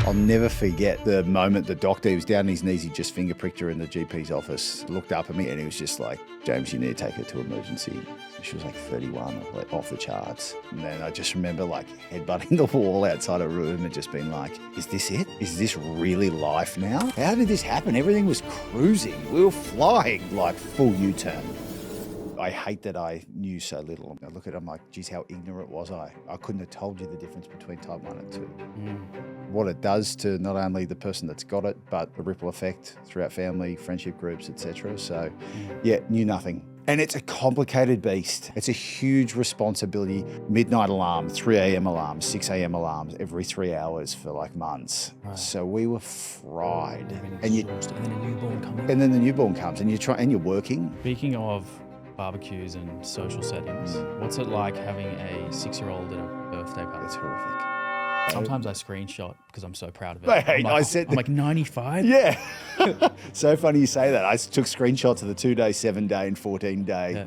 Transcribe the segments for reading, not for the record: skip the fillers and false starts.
I'll never forget the moment the doctor, he was down on his knees, he just finger pricked her in the GP's office, looked up at me and he was just like, James, you need to take her to emergency. She was like 31, like off the charts. And then I just remember like headbutting the wall outside a room and just being like, is this it? Is this really life now? How did this happen? Everything was cruising. We were flying, like full U-turn. I hate that I knew so little. I look at it, I'm like, geez, how ignorant was I? I couldn't have told you the difference between type 1 and 2. What it does to not only the person that's got it, but the ripple effect throughout family, friendship groups, etc. So yeah, knew nothing. And it's a complicated beast. It's a huge responsibility. Midnight alarm, 3 a.m. alarms, 6 a.m. alarms every 3 hours for like months. Right. So we were fried. And then a newborn comes. And then the newborn comes and you're working. Speaking of barbecues and social settings, what's it like having a 6-year-old at a birthday party? It's horrific. Sometimes I screenshot because I'm so proud of it. Hey, I'm like 95? Yeah. So funny you say that. I took screenshots of the 2-day, 7-day and 14-day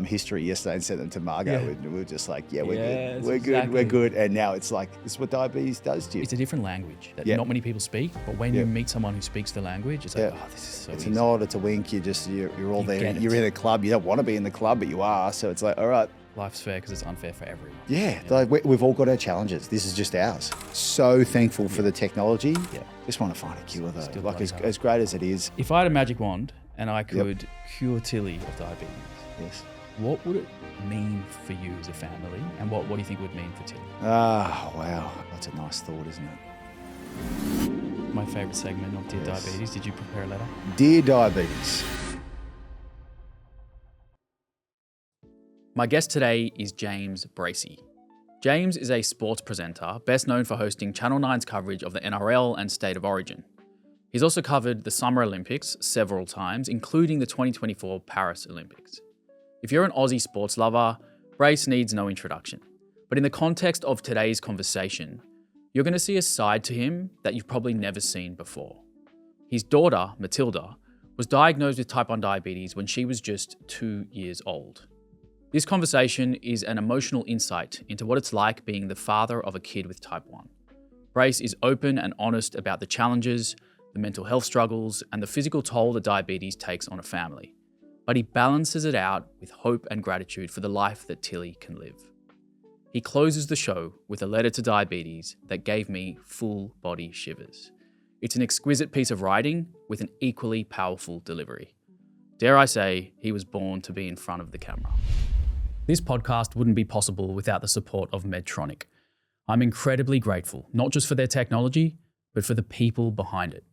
history yesterday and sent them to Margot. And we were just like, we're good. We're good. And now it's like, this is what diabetes does to you. It's a different language that not many people speak, but when you meet someone who speaks the language, it's like, oh, this is so It's easy. a nod, it's a wink. You're all there. You're in a club. You don't want to be in the club, but you are. So it's like, all right. Life's fair because it's unfair for everyone. Yeah, like we've all got our challenges. This is just ours. So thankful for the technology. Yeah. Just want to find a cure though. Still like as great as it is. If I had a magic wand and I could cure Tilly of diabetes, yes, what would it mean for you as a family? And what do you think it would mean for Tilly? Ah, wow. That's a nice thought, isn't it? My favourite segment of Dear Diabetes. Did you prepare a letter? Dear Diabetes. My guest today is James Bracey. James is a sports presenter, best known for hosting Channel 9's coverage of the NRL and State of Origin. He's also covered the Summer Olympics several times, including the 2024 Paris Olympics. If you're an Aussie sports lover, Brace needs no introduction. But in the context of today's conversation, you're going to see a side to him that you've probably never seen before. His daughter, Matilda, was diagnosed with type 1 diabetes when she was just 2 years old. This conversation is an emotional insight into what it's like being the father of a kid with type 1. Brace is open and honest about the challenges, the mental health struggles, and the physical toll that diabetes takes on a family. But he balances it out with hope and gratitude for the life that Tilly can live. He closes the show with a letter to diabetes that gave me full body shivers. It's an exquisite piece of writing with an equally powerful delivery. Dare I say, he was born to be in front of the camera. This podcast wouldn't be possible without the support of Medtronic. I'm incredibly grateful, not just for their technology, but for the people behind it.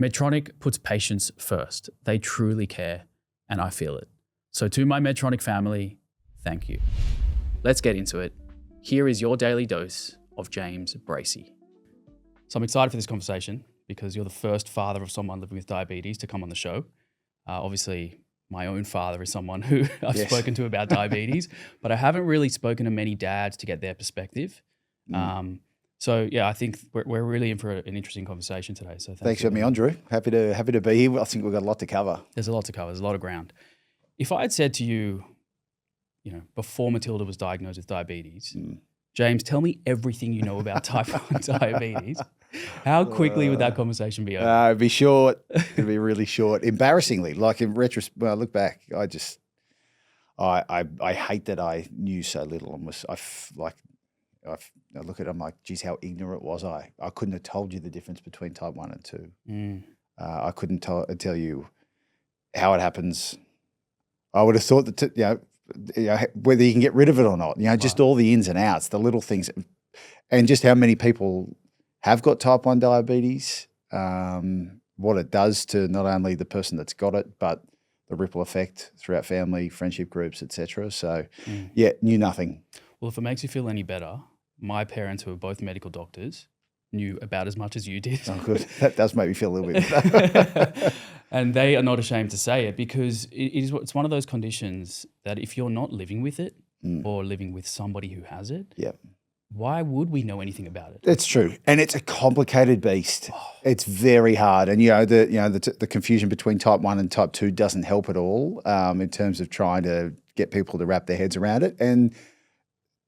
Medtronic puts patients first. They truly care, and I feel it. So to my Medtronic family, thank you. Let's get into it. Here is your daily dose of James Bracey. So I'm excited for this conversation because you're the first father of someone living with diabetes to come on the show. Obviously, my own father is someone who I've spoken to about diabetes, but I haven't really spoken to many dads to get their perspective. So yeah, I think we're really in for an interesting conversation today. So thanks for having me on, Drew. Happy to be here. I think we've got a lot to cover. There's a lot to cover. There's a lot of ground. If I had said to you, before Matilda was diagnosed with diabetes, James, tell me everything you know about type 1 diabetes. How quickly would that conversation be over? It'd be short. It'd be really short. Embarrassingly, like in retrospect, when I look back, I hate that I knew so little. I look at it, I'm like, geez, how ignorant was I? I couldn't have told you the difference between type 1 and 2. I couldn't tell you how it happens. I would have thought that, whether you can get rid of it or not, just all the ins and outs, the little things, and just how many people have got type 1 diabetes, what it does to not only the person that's got it, but the ripple effect throughout family, friendship groups, etc. So, knew nothing. Well, if it makes you feel any better, my parents, who are both medical doctors, knew about as much as you did. Oh, good. That does make me feel a little bit better. And they are not ashamed to say it because it's one of those conditions that if you're not living with it or living with somebody who has it, why would we know anything about it? It's true. And it's a complicated beast. It's very hard. And, the confusion between type 1 and type 2 doesn't help at all in terms of trying to get people to wrap their heads around it. And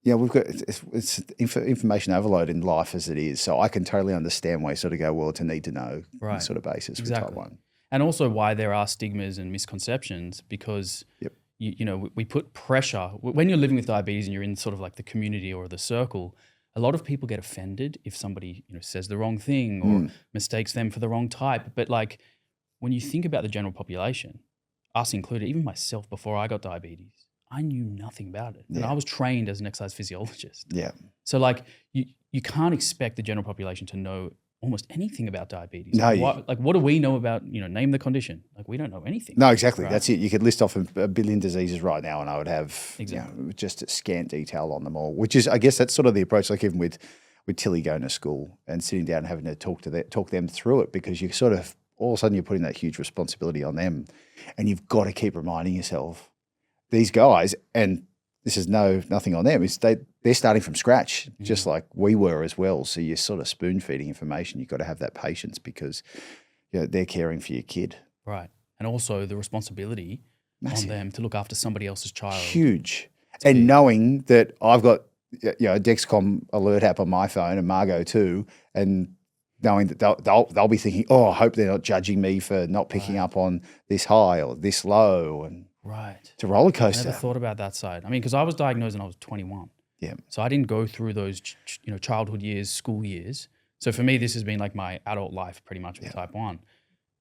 Yeah, we've got it's information overload in life as it is. So I can totally understand why you sort of go, well, it's a need to know sort of basis with type 1. And also why there are stigmas and misconceptions, because you know, we put pressure when you're living with diabetes and you're in sort of like the community or the circle. A lot of people get offended if somebody, you know, says the wrong thing or mistakes them for the wrong type. But like when you think about the general population, us included, even myself before I got diabetes, I knew nothing about it. And I was trained as an exercise physiologist. Yeah. So like you can't expect the general population to know almost anything about diabetes. No, what do we know about, you know, name the condition? Like we don't know anything. No, exactly. Right? That's it. You could list off a billion diseases right now and I would have you know, just scant detail on them all, which is, I guess that's sort of the approach, like even with Tilly going to school and sitting down and having to talk them through it, because you sort of, all of a sudden you're putting that huge responsibility on them and you've got to keep reminding yourself, these guys, and this is nothing on them, is they're starting from scratch, just like we were as well. So you're sort of spoon feeding information. You've got to have that patience because you know, they're caring for your kid. Right. And also the responsibility on them to look after somebody else's child. Huge. And knowing that I've got you know a Dexcom alert app on my phone and Margot too, and knowing that they'll be thinking, oh, I hope they're not judging me for not picking up on this high or this low. And it's a roller coaster. I never thought about that side. I mean, because I was diagnosed when I was 21. Yeah. So I didn't go through those, you know, childhood years, school years. So for me, this has been like my adult life pretty much with type 1.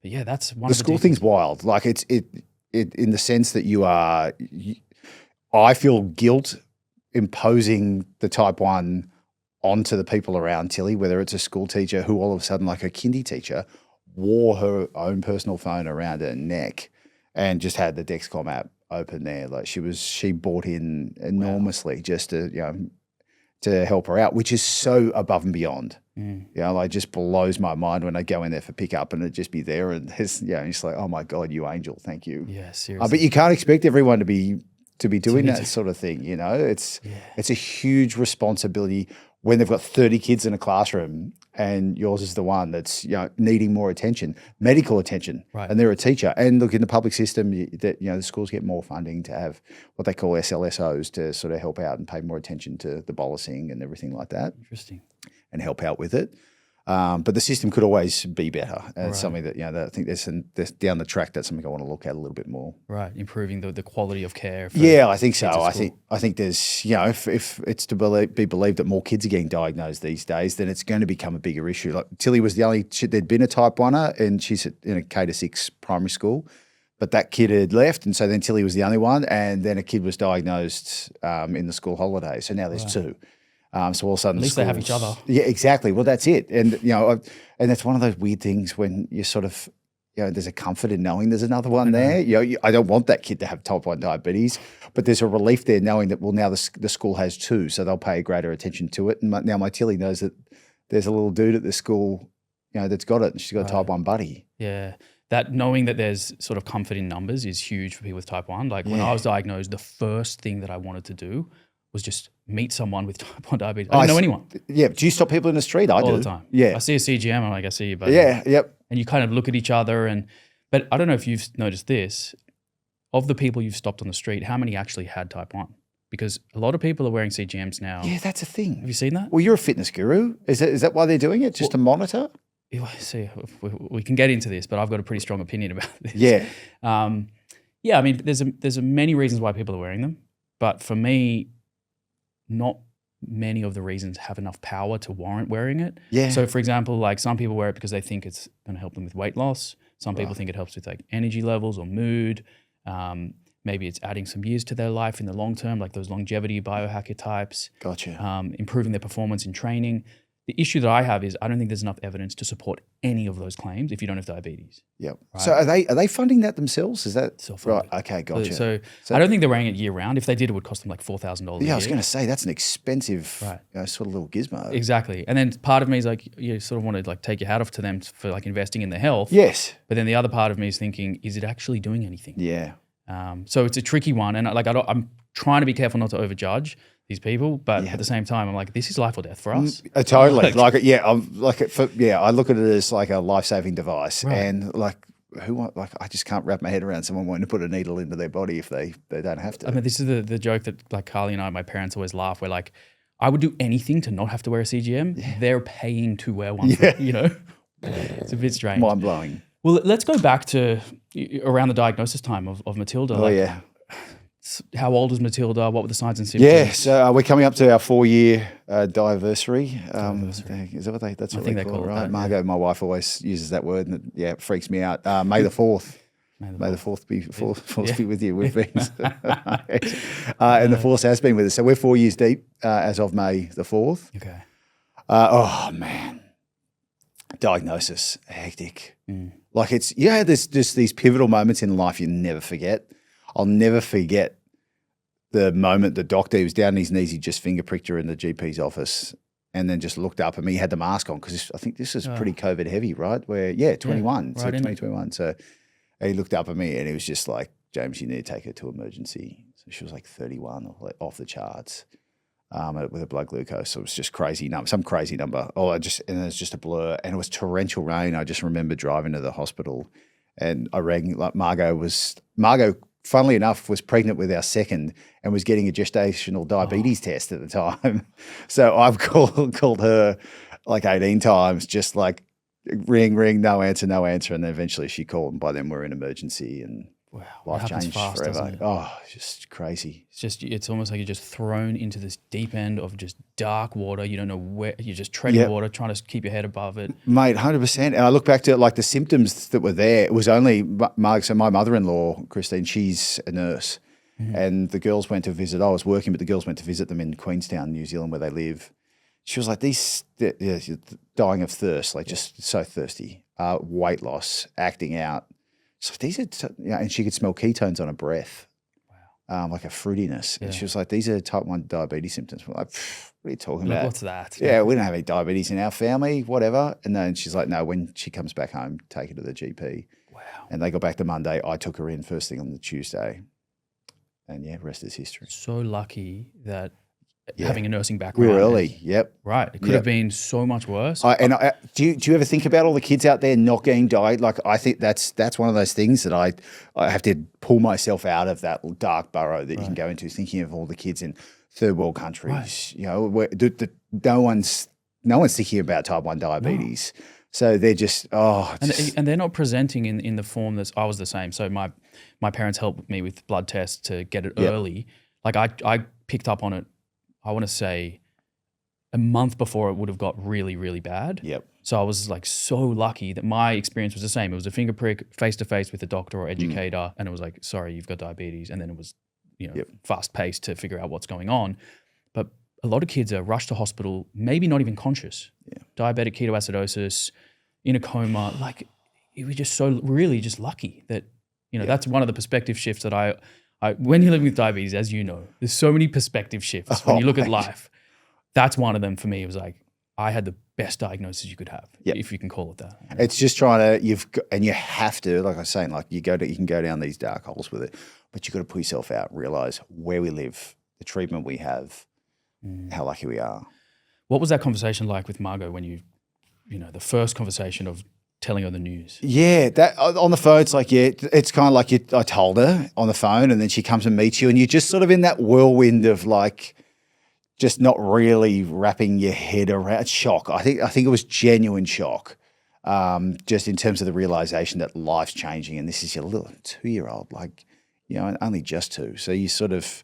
But yeah, that's one of the school thing's wild. Like it in the sense that I feel guilt imposing the type 1 onto the people around Tilly, whether it's a school teacher who all of a sudden, like a kindy teacher, wore her own personal phone around her neck and just had the Dexcom app open there. Like she bought in enormously just to, you know, to help her out, which is so above and beyond. You know, like just blows my mind when I go in there for pickup and it'd just be there and it's, you know, it's like, oh my God, you angel, thank you. Yeah, seriously. But you can't expect everyone to be doing that sort of thing, you know. It's a huge responsibility when they've got 30 kids in a classroom and yours is the one that's, you know, needing more attention, medical attention, and they're a teacher. And look, in the public system, that you know, the schools get more funding to have what they call SLSOs to sort of help out and pay more attention to the bolusing and everything like that. Interesting. And help out with it. But the system could always be better. And it's something that, you know, that I think there's down the track, that's something I want to look at a little bit more. Right, improving the quality of care. I think so. I think there's, you know, if it's to be believed that more kids are getting diagnosed these days, then it's going to become a bigger issue. Like Tilly was the only, there'd been a type 1er and she's in a K to 6 primary school, but that kid had left, and so then Tilly was the only one, and then a kid was diagnosed in the school holiday. So now there's two. So all of a sudden, at least they have each other. Yeah, exactly. Well, that's it. And you know, and that's one of those weird things when you sort of, you know, there's a comfort in knowing there's another one there. You know, I don't want that kid to have type 1 diabetes, but there's a relief there knowing that, well, now the school has two, so they'll pay greater attention to it. And now my Tilly knows that there's a little dude at the school, you know, that's got it, and she's got a type 1 buddy. Yeah. That knowing that there's sort of comfort in numbers is huge for people with type 1. Like when I was diagnosed, the first thing that I wanted to do was just meet someone with type 1 diabetes. I didn't know anyone. Yeah. Do you stop people in the street? I do. All the time. Yeah. I see a CGM and I'm like, I see you, buddy. Yeah. Yep. And you kind of look at each other but I don't know if you've noticed this. Of the people you've stopped on the street, how many actually had type 1? Because a lot of people are wearing CGMs now. Yeah, that's a thing. Have you seen that? Well, you're a fitness guru. Is that why they're doing it? Just to monitor? See, we can get into this, but I've got a pretty strong opinion about this. Yeah. I mean, there's many reasons why people are wearing them, but for me, not many of the reasons have enough power to warrant wearing it. Yeah. So, for example, like some people wear it because they think it's going to help them with weight loss. Some people think it helps with like energy levels or mood. Maybe it's adding some years to their life in the long term, like those longevity biohacker types. Gotcha. Improving their performance in training. The issue that I have is I don't think there's enough evidence to support any of those claims if you don't have diabetes. Yep. Right? So are they funding that themselves? Is that self-funded? Right. Okay, gotcha. So I don't think they're wearing it year round. If they did, it would cost them like $4,000 a year. Yeah, I was going to say that's an expensive sort of little gizmo. Exactly. And then part of me is like, you sort of want to like take your hat off to them for like investing in their health. Yes. But then the other part of me is thinking, is it actually doing anything? Yeah. So it's a tricky one, and like I'm trying to be careful not to overjudge these people, but at the same time, I'm like, this is life or death for us. Totally. I look at it as like a life-saving device, and like like, I just can't wrap my head around someone wanting to put a needle into their body if they don't have to. I mean, this is the joke that like Carly and I, my parents always laugh. We're like, I would do anything to not have to wear a CGM. Yeah. They're paying to wear one. Yeah. You know, it's a bit strange. Mind blowing. Well, let's go back to around the diagnosis time of Matilda. Oh, yeah. How old was Matilda? What were the signs and symptoms? Yeah, so we're coming up to our 4-year diversity. Is that what that's what they call it, right? That, Margot, my wife, always uses that word, and it freaks me out. May the 4th. May the 4th be with you. We've been, and the force has been with us. So we're 4 years deep as of May the 4th. Okay. Oh man, diagnosis hectic. Like there's just these pivotal moments in life you never forget. I'll never forget the moment the doctor, he was down on his knees, he just finger pricked her in the GP's office and then just looked up at me. He had the mask on because I think this is pretty COVID heavy, right? 21, so 2021. So he looked up at me and he was just like, James, you need to take her to emergency. So she was like 31, like off the charts with a blood glucose. So it was just crazy some crazy number. And it was just a blur. And it was torrential rain. I just remember driving to the hospital and I rang, like Margot, funnily enough, was pregnant with our second and was getting a gestational diabetes test at the time. So I've called her like 18 times, just like ring, no answer. And then eventually she called and by then we're in emergency and life changed forever. Oh, it's just crazy. It's almost like you're just thrown into this deep end of just dark water. You don't know where, you're just treading water, trying to keep your head above it. Mate, 100%. And I look back to like the symptoms that were there. It was only so my mother-in-law, Christine, she's a nurse and the girls went to visit. I was working, but the girls went to visit them in Queenstown, New Zealand, where they live. She was like, they're dying of thirst, like just so thirsty, weight loss, acting out. So these are, and she could smell ketones on her breath, like a fruitiness. Yeah. And she was like, these are type 1 diabetes symptoms. We're like, what are you talking about? What's that? Yeah, we don't have any diabetes in our family, whatever. And then she's like, no, when she comes back home, take her to the GP. Wow. And they got back the Monday. I took her in first thing on the Tuesday. And rest is history. So lucky that having a nursing background. We were early, yep. Right, it could have been so much worse. Do you ever think about all the kids out there not getting died? Like I think that's one of those things that I have to pull myself out of that dark burrow that you can go into, thinking of all the kids in third world countries. Right. You know, where no one's thinking about type 1 diabetes. No. So they're just and they're not presenting in the form that I was the same. So my parents helped me with blood tests to get it early. Like I picked up on it, I want to say a month before it would have got really, really bad. Yep. So I was like so lucky that my experience was the same. It was a finger prick face to face with a doctor or educator and it was like, sorry, you've got diabetes. And then it was, fast paced to figure out what's going on. But a lot of kids are rushed to hospital, maybe not even conscious. Yeah. Diabetic ketoacidosis, in a coma. Like it was just so really just lucky that, that's one of the perspective shifts that I when you're living with diabetes, as you know, there's so many perspective shifts when you look at life. That's one of them for me. It was like, I had the best diagnosis you could have, if you can call it that. It's just trying to, you have to, like I was saying, like you can go down these dark holes with it, but you've got to put yourself out, realize where we live, the treatment we have, how lucky we are. What was that conversation like with Margot when the first conversation of telling her the news? Yeah, that on the phone, it's like, it's kind of like I told her on the phone and then she comes and meets you and you're just sort of in that whirlwind of like, just not really wrapping your head around shock. I think it was genuine shock, just in terms of the realization that life's changing and this is your little 2-year-old, like, only just 2. So you sort of,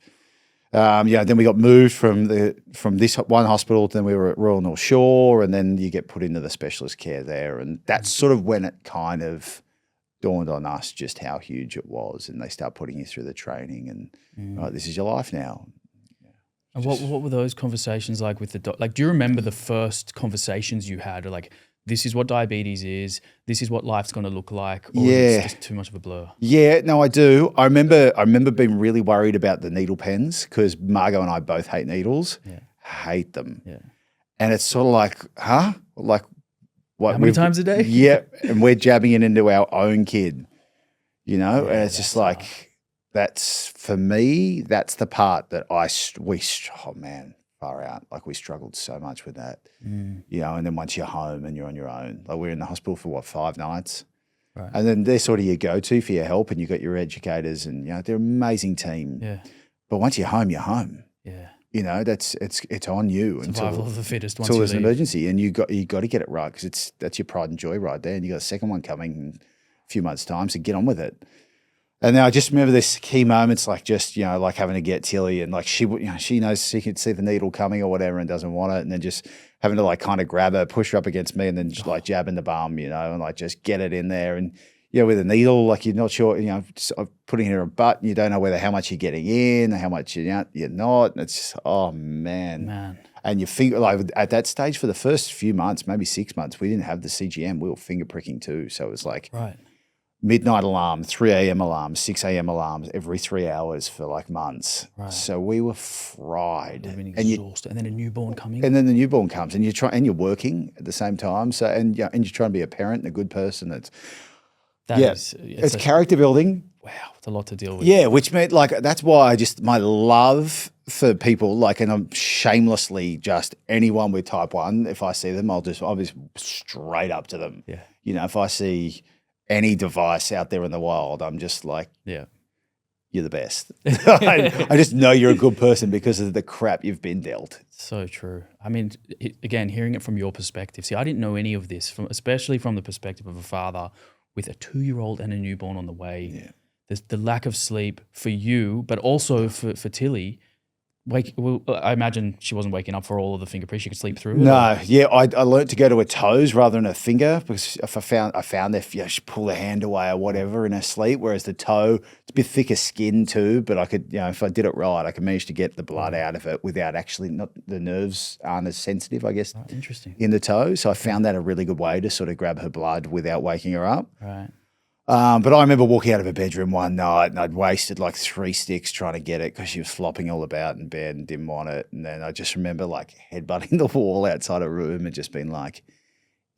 then we got moved from this one hospital, then we were at Royal North Shore, and then you get put into the specialist care there. And that's sort of when it kind of dawned on us just how huge it was. And they start putting you through the training and, right, this is your life now. And what were those conversations like with the doc? Like, do you remember the first conversations you had? Or like, this is what diabetes is. This is what life's going to look like. Or it's just too much of a blur. Yeah, no, I do. I remember being really worried about the needle pens because Margot and I both hate needles. Yeah. Hate them. Yeah. And it's sort of like, huh? Like what? How many times a day? Yeah, and we're jabbing it into our own kid, and it's just like tough. That's for me. That's the part that far out. Like we struggled so much with that, and then once you're home and you're on your own, like we're in the hospital for 5 nights. Right. And then they're sort of your go-to for your help, and you've got your educators, and they're an amazing team. Yeah. But once you're home, you're home. Yeah. It's on you Survival of the fittest once until you there's an leave. emergency, and you got to get it right, because that's your pride and joy right there, and you got a second one coming in a few months' time, so get on with it. And then I just remember this key moments, like just like having to get Tilly, and like she knows she could see the needle coming or whatever and doesn't want it, and then just having to like kind of grab her, push her up against me, and then just like jabbing the bum, and like just get it in there. And with a needle, like you're not sure, just putting it in her butt, and you don't know how much you're getting in, how much you're not. And it's just, oh man. And you finger, like at that stage for the first few months, maybe 6 months, we didn't have the CGM. We were finger pricking too, so it was like midnight alarm, 3 a.m. alarm, 6 a.m. alarms every 3 hours for like months. Right. So we were fried. And then a newborn coming. And then the newborn comes, and you're working at the same time. So and you're trying to be a parent and a good person. It's character building. Wow, it's a lot to deal with. Yeah, which meant like that's why my love for people, like, and I'm shamelessly just anyone with type 1, if I see them, I'll be straight up to them. Yeah. If I see any device out there in the wild, I'm just like, yeah, you're the best. I just know you're a good person because of the crap you've been dealt. So true. I mean, again, hearing it from your perspective. See, I didn't know any of this, especially from the perspective of a father with a 2-year-old and a newborn on the way. Yeah. There's the lack of sleep for you, but also for Tilly. I imagine she wasn't waking up for all of the finger pricks. She could sleep through it. No, I learned to go to her toes rather than her finger, because if I found if she pull her hand away or whatever in her sleep, whereas the toe, it's a bit thicker skin too, but I could, if I did it right, I could manage to get the blood out of it without actually, not the nerves aren't as sensitive, I guess, interesting, in the toe. So I found that a really good way to sort of grab her blood without waking her up. Right. But I remember walking out of her bedroom one night, and I'd wasted like 3 sticks trying to get it because she was flopping all about in bed and didn't want it. And then I just remember like headbutting the wall outside her room and just being like,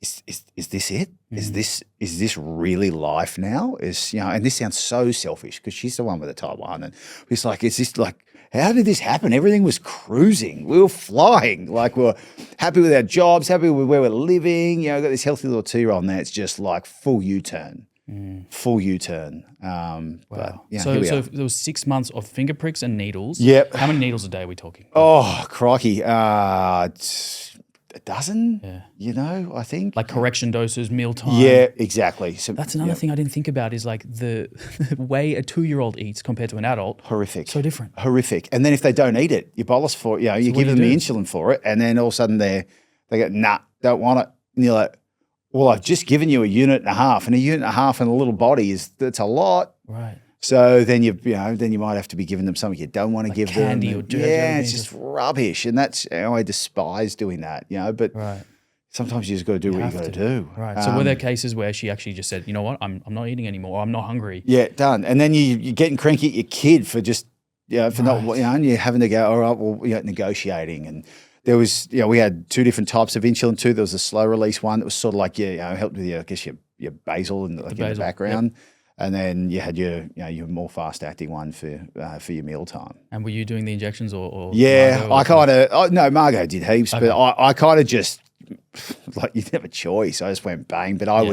"Is this it? Is this really life now?" And this sounds so selfish because she's the one with the type 1, and it's like, is this like, how did this happen? Everything was cruising. We were flying. Like, we were happy with our jobs, happy with where we're living. Got this healthy little 2-year-old, and now it's just like full U-turn. Full U-turn. Wow. But, so there was 6 months of finger pricks and needles. Yep. How many needles a day are we talking? Oh, crikey. It's a dozen, I think. Like correction doses, mealtime. Yeah, exactly. So, that's another thing I didn't think about is like the way a 2-year-old eats compared to an adult. Horrific. So different. Horrific. And then if they don't eat it, you bolus for it, you give them the insulin for it, and then all of a sudden they go, nah, don't want it. And you're like, well, I've just given you 1.5 units, and 1.5 units in a little body that's a lot. Right. So then you might have to be giving them something you don't want to give them. Candy or dirt. Yeah, it's just rubbish, and that's how I despise doing that. But sometimes you just got to do what you got to do. Right. So were there cases where she actually just said, you know what, I'm not eating anymore, or I'm not hungry? Yeah, done. And then you're getting cranky at your kid for just for not, and you're having to go, all right, well, negotiating. And there was, we had 2 different types of insulin too. There was a slow release one that was sort of like, helped with your basal in the background. Yep. And then you had your more fast acting one for your mealtime. And were you doing the injections or yeah, Margot, Margot did heaps, okay. But I kind of just, like, you didn't have a choice. I just went bang. But I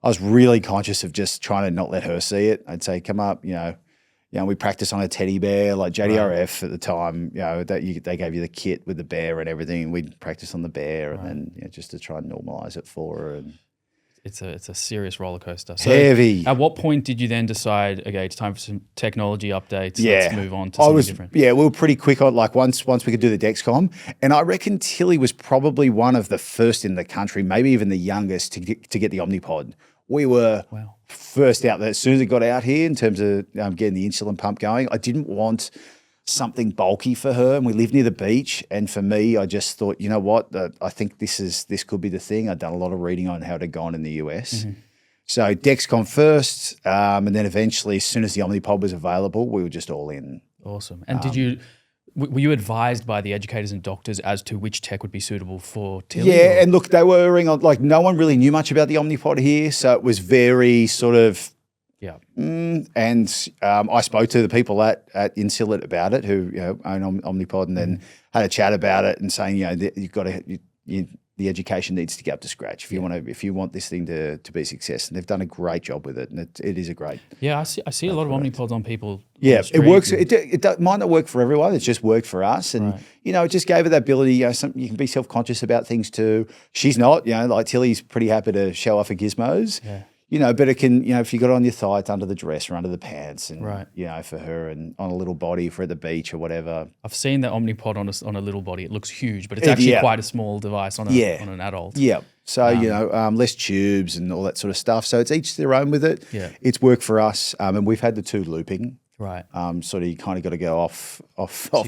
was really conscious of just trying to not let her see it. I'd say, come up, we practice on a teddy bear, like JDRF at the time, they gave you the kit with the bear and everything. We'd practice on the bear and then just to try and normalize it for her. And it's a serious roller coaster. So heavy. At what point did you then decide, okay, it's time for some technology updates, let's move on to something different? Yeah, we were pretty quick on, like, once we could do the Dexcom. And I reckon Tilly was probably one of the first in the country, maybe even the youngest, to get the OmniPod. We were first out there. As soon as it got out here in terms of getting the insulin pump going, I didn't want something bulky for her, and we live near the beach. And for me, I just thought, you know what, I think this could be the thing. I'd done a lot of reading on how it had gone in the US. Mm-hmm. So Dexcom first, and then eventually, as soon as the OmniPod was available, we were just all in. Awesome. And were you advised by the educators and doctors as to which tech would be suitable for Tilly? Yeah, and look, they were erring on, like, no one really knew much about the OmniPod here, so it was very sort of, and I spoke to the people at Insulet about it who own OmniPod, and then had a chat about it and saying, you've got to, the education needs to get up to scratch if you want this thing to be a success. And they've done a great job with it, and it is a great. Yeah, I see a lot of OmniPods on people. Yeah, on the it works. and- It might not work for everyone. It's just worked for us, and it just gave her that ability. You can be self-conscious about things too. She's not. Like Tilly's pretty happy to show off her gizmos. Yeah. But it can, if you got it on your thigh, it's under the dress or under the pants, and Right. for her and on a little body for at the beach or whatever. I've seen the OmniPod on a little body. It looks huge, but it's actually quite a small device on an adult. Yeah. So, less tubes and all that sort of stuff. So it's each their own with it. Yeah. It's worked for us. And we've had the 2 looping. Right. Sort of you kind of got to go off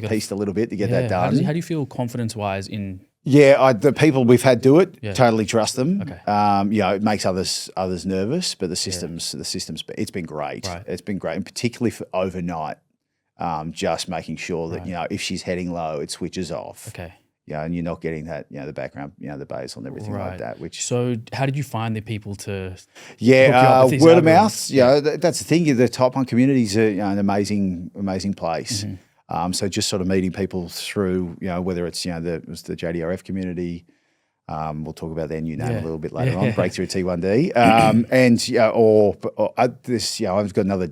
piste a little bit to get that done. How do you feel confidence-wise in... Yeah, the people we've had do it, totally trust them. Okay. It makes others nervous, but the systems, it's been great. Right. It's been great, and particularly for overnight, just making sure that, if she's heading low, it switches off. Okay. Yeah, and you're not getting that, the background, the basal and everything like that. So how did you find the people to word of algorithms? mouth. That's the thing. The Type 1 community is an amazing place. Mm-hmm. So just sort of meeting people through, whether it's, it was the JDRF community. We'll talk about their new name a little bit later on, Breakthrough T1D. I've got another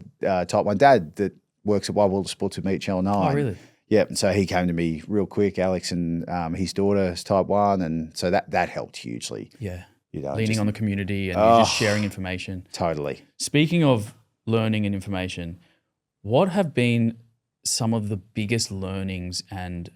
Type 1 dad that works at Wide World of Sports with me at Channel 9. Oh, really? Yeah, and so he came to me real quick, Alex, and his daughter is Type 1, and so that helped hugely. Yeah. Leaning Leaning on the community and you're just sharing information. Totally. Speaking of learning and information, what have been some of the biggest learnings and,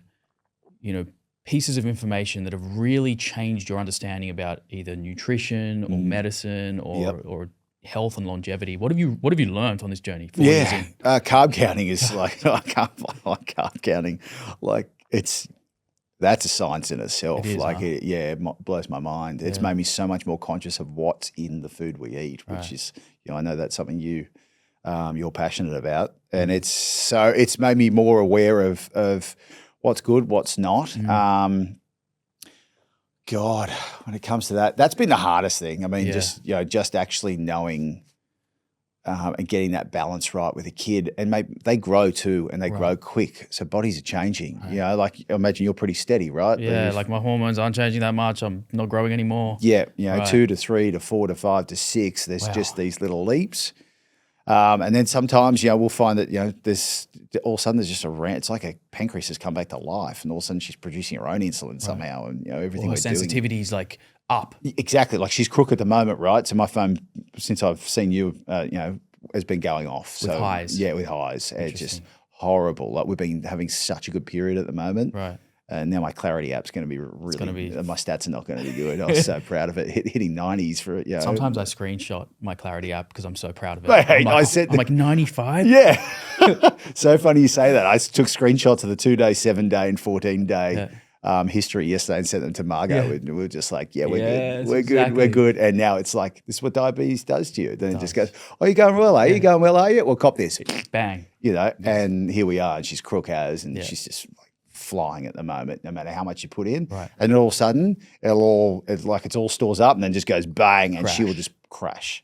pieces of information that have really changed your understanding about either nutrition or medicine or health and longevity? What have you learned on this journey? 4 years in? Carb counting is like, I can't like carb counting. Like that's a science in itself. It is, it blows my mind. It's made me so much more conscious of what's in the food we eat, which is, I know that's something you're passionate about. And it's made me more aware of what's good, what's not. God, when it comes to that's been the hardest thing. I mean, just actually knowing and getting that balance right with a kid. And they grow too, and they grow quick. So bodies are changing. Right. Like I imagine you're pretty steady, right? Yeah, like my hormones aren't changing that much. I'm not growing anymore. Yeah, 2 to 3 to 4 to 5 to 6. There's just these little leaps. And then sometimes, we'll find that, there's all of a sudden there's just a rant. It's like a pancreas has come back to life, and all of a sudden she's producing her own insulin somehow, and everything. Her sensitivity is like up. Exactly, like she's crook at the moment, right? So my phone, since I've seen you, has been going off. With highs. Yeah, with highs. It's just horrible. Like we've been having such a good period at the moment. Right. And now my Clarity app's going to be my stats are not going to be good. I was so proud of it, hitting 90s for it. Sometimes I screenshot my Clarity app because I'm so proud of it. Hey, I'm like 95? Yeah. So funny you say that. I took screenshots of the 2-day, 7-day and 14-day history yesterday and sent them to Margot. Yeah. And we were just like, we're good. We're good. And now it's like, this is what diabetes does to you. Then it just goes, oh, you're going well, are you? You're going well, are you? Well, cop this. Bang. And here we are. And she's crook as, and she's just flying at the moment, no matter how much you put in. Right. And then all of a sudden, it's all stores up and then just goes bang, and she will just crash.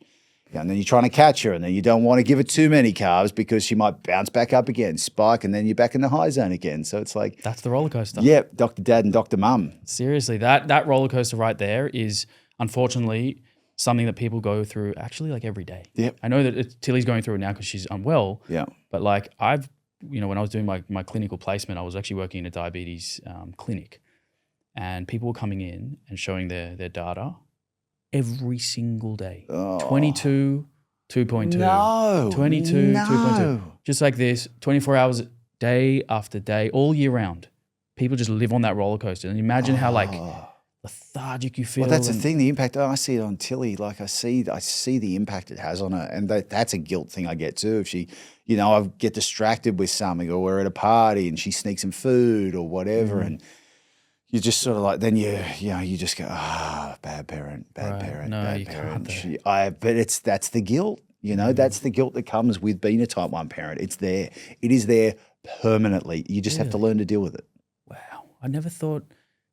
And then you're trying to catch her, and then you don't want to give her too many carbs because she might bounce back up again, spike, and then you're back in the high zone again. So it's like... That's the roller coaster. Yeah, Dr. Dad and Dr. Mum. Seriously, that roller coaster right there is unfortunately something that people go through actually like every day. Yep. I know that Tilly's going through it now because she's unwell. Yeah. But like when I was doing my clinical placement, I was actually working in a diabetes clinic, and people were coming in and showing their data every single day. 22, 2.2. No. 22, no. 2.2. Just like this, 24 hours, day after day, all year round. People just live on that roller coaster. And imagine how like lethargic you feel. Well, that's the thing, the impact. I see it on Tilly. Like I see the impact it has on her. And that's a guilt thing I get too. If she, I get distracted with something, or we're at a party and she sneaks some food or whatever. And you just sort of like, then you just go, bad parent, bad parent, no, bad you parent. can't. But that's the guilt, that's the guilt that comes with being a Type 1 parent. It's there. It is there permanently. You just have to learn to deal with it. Wow. I never thought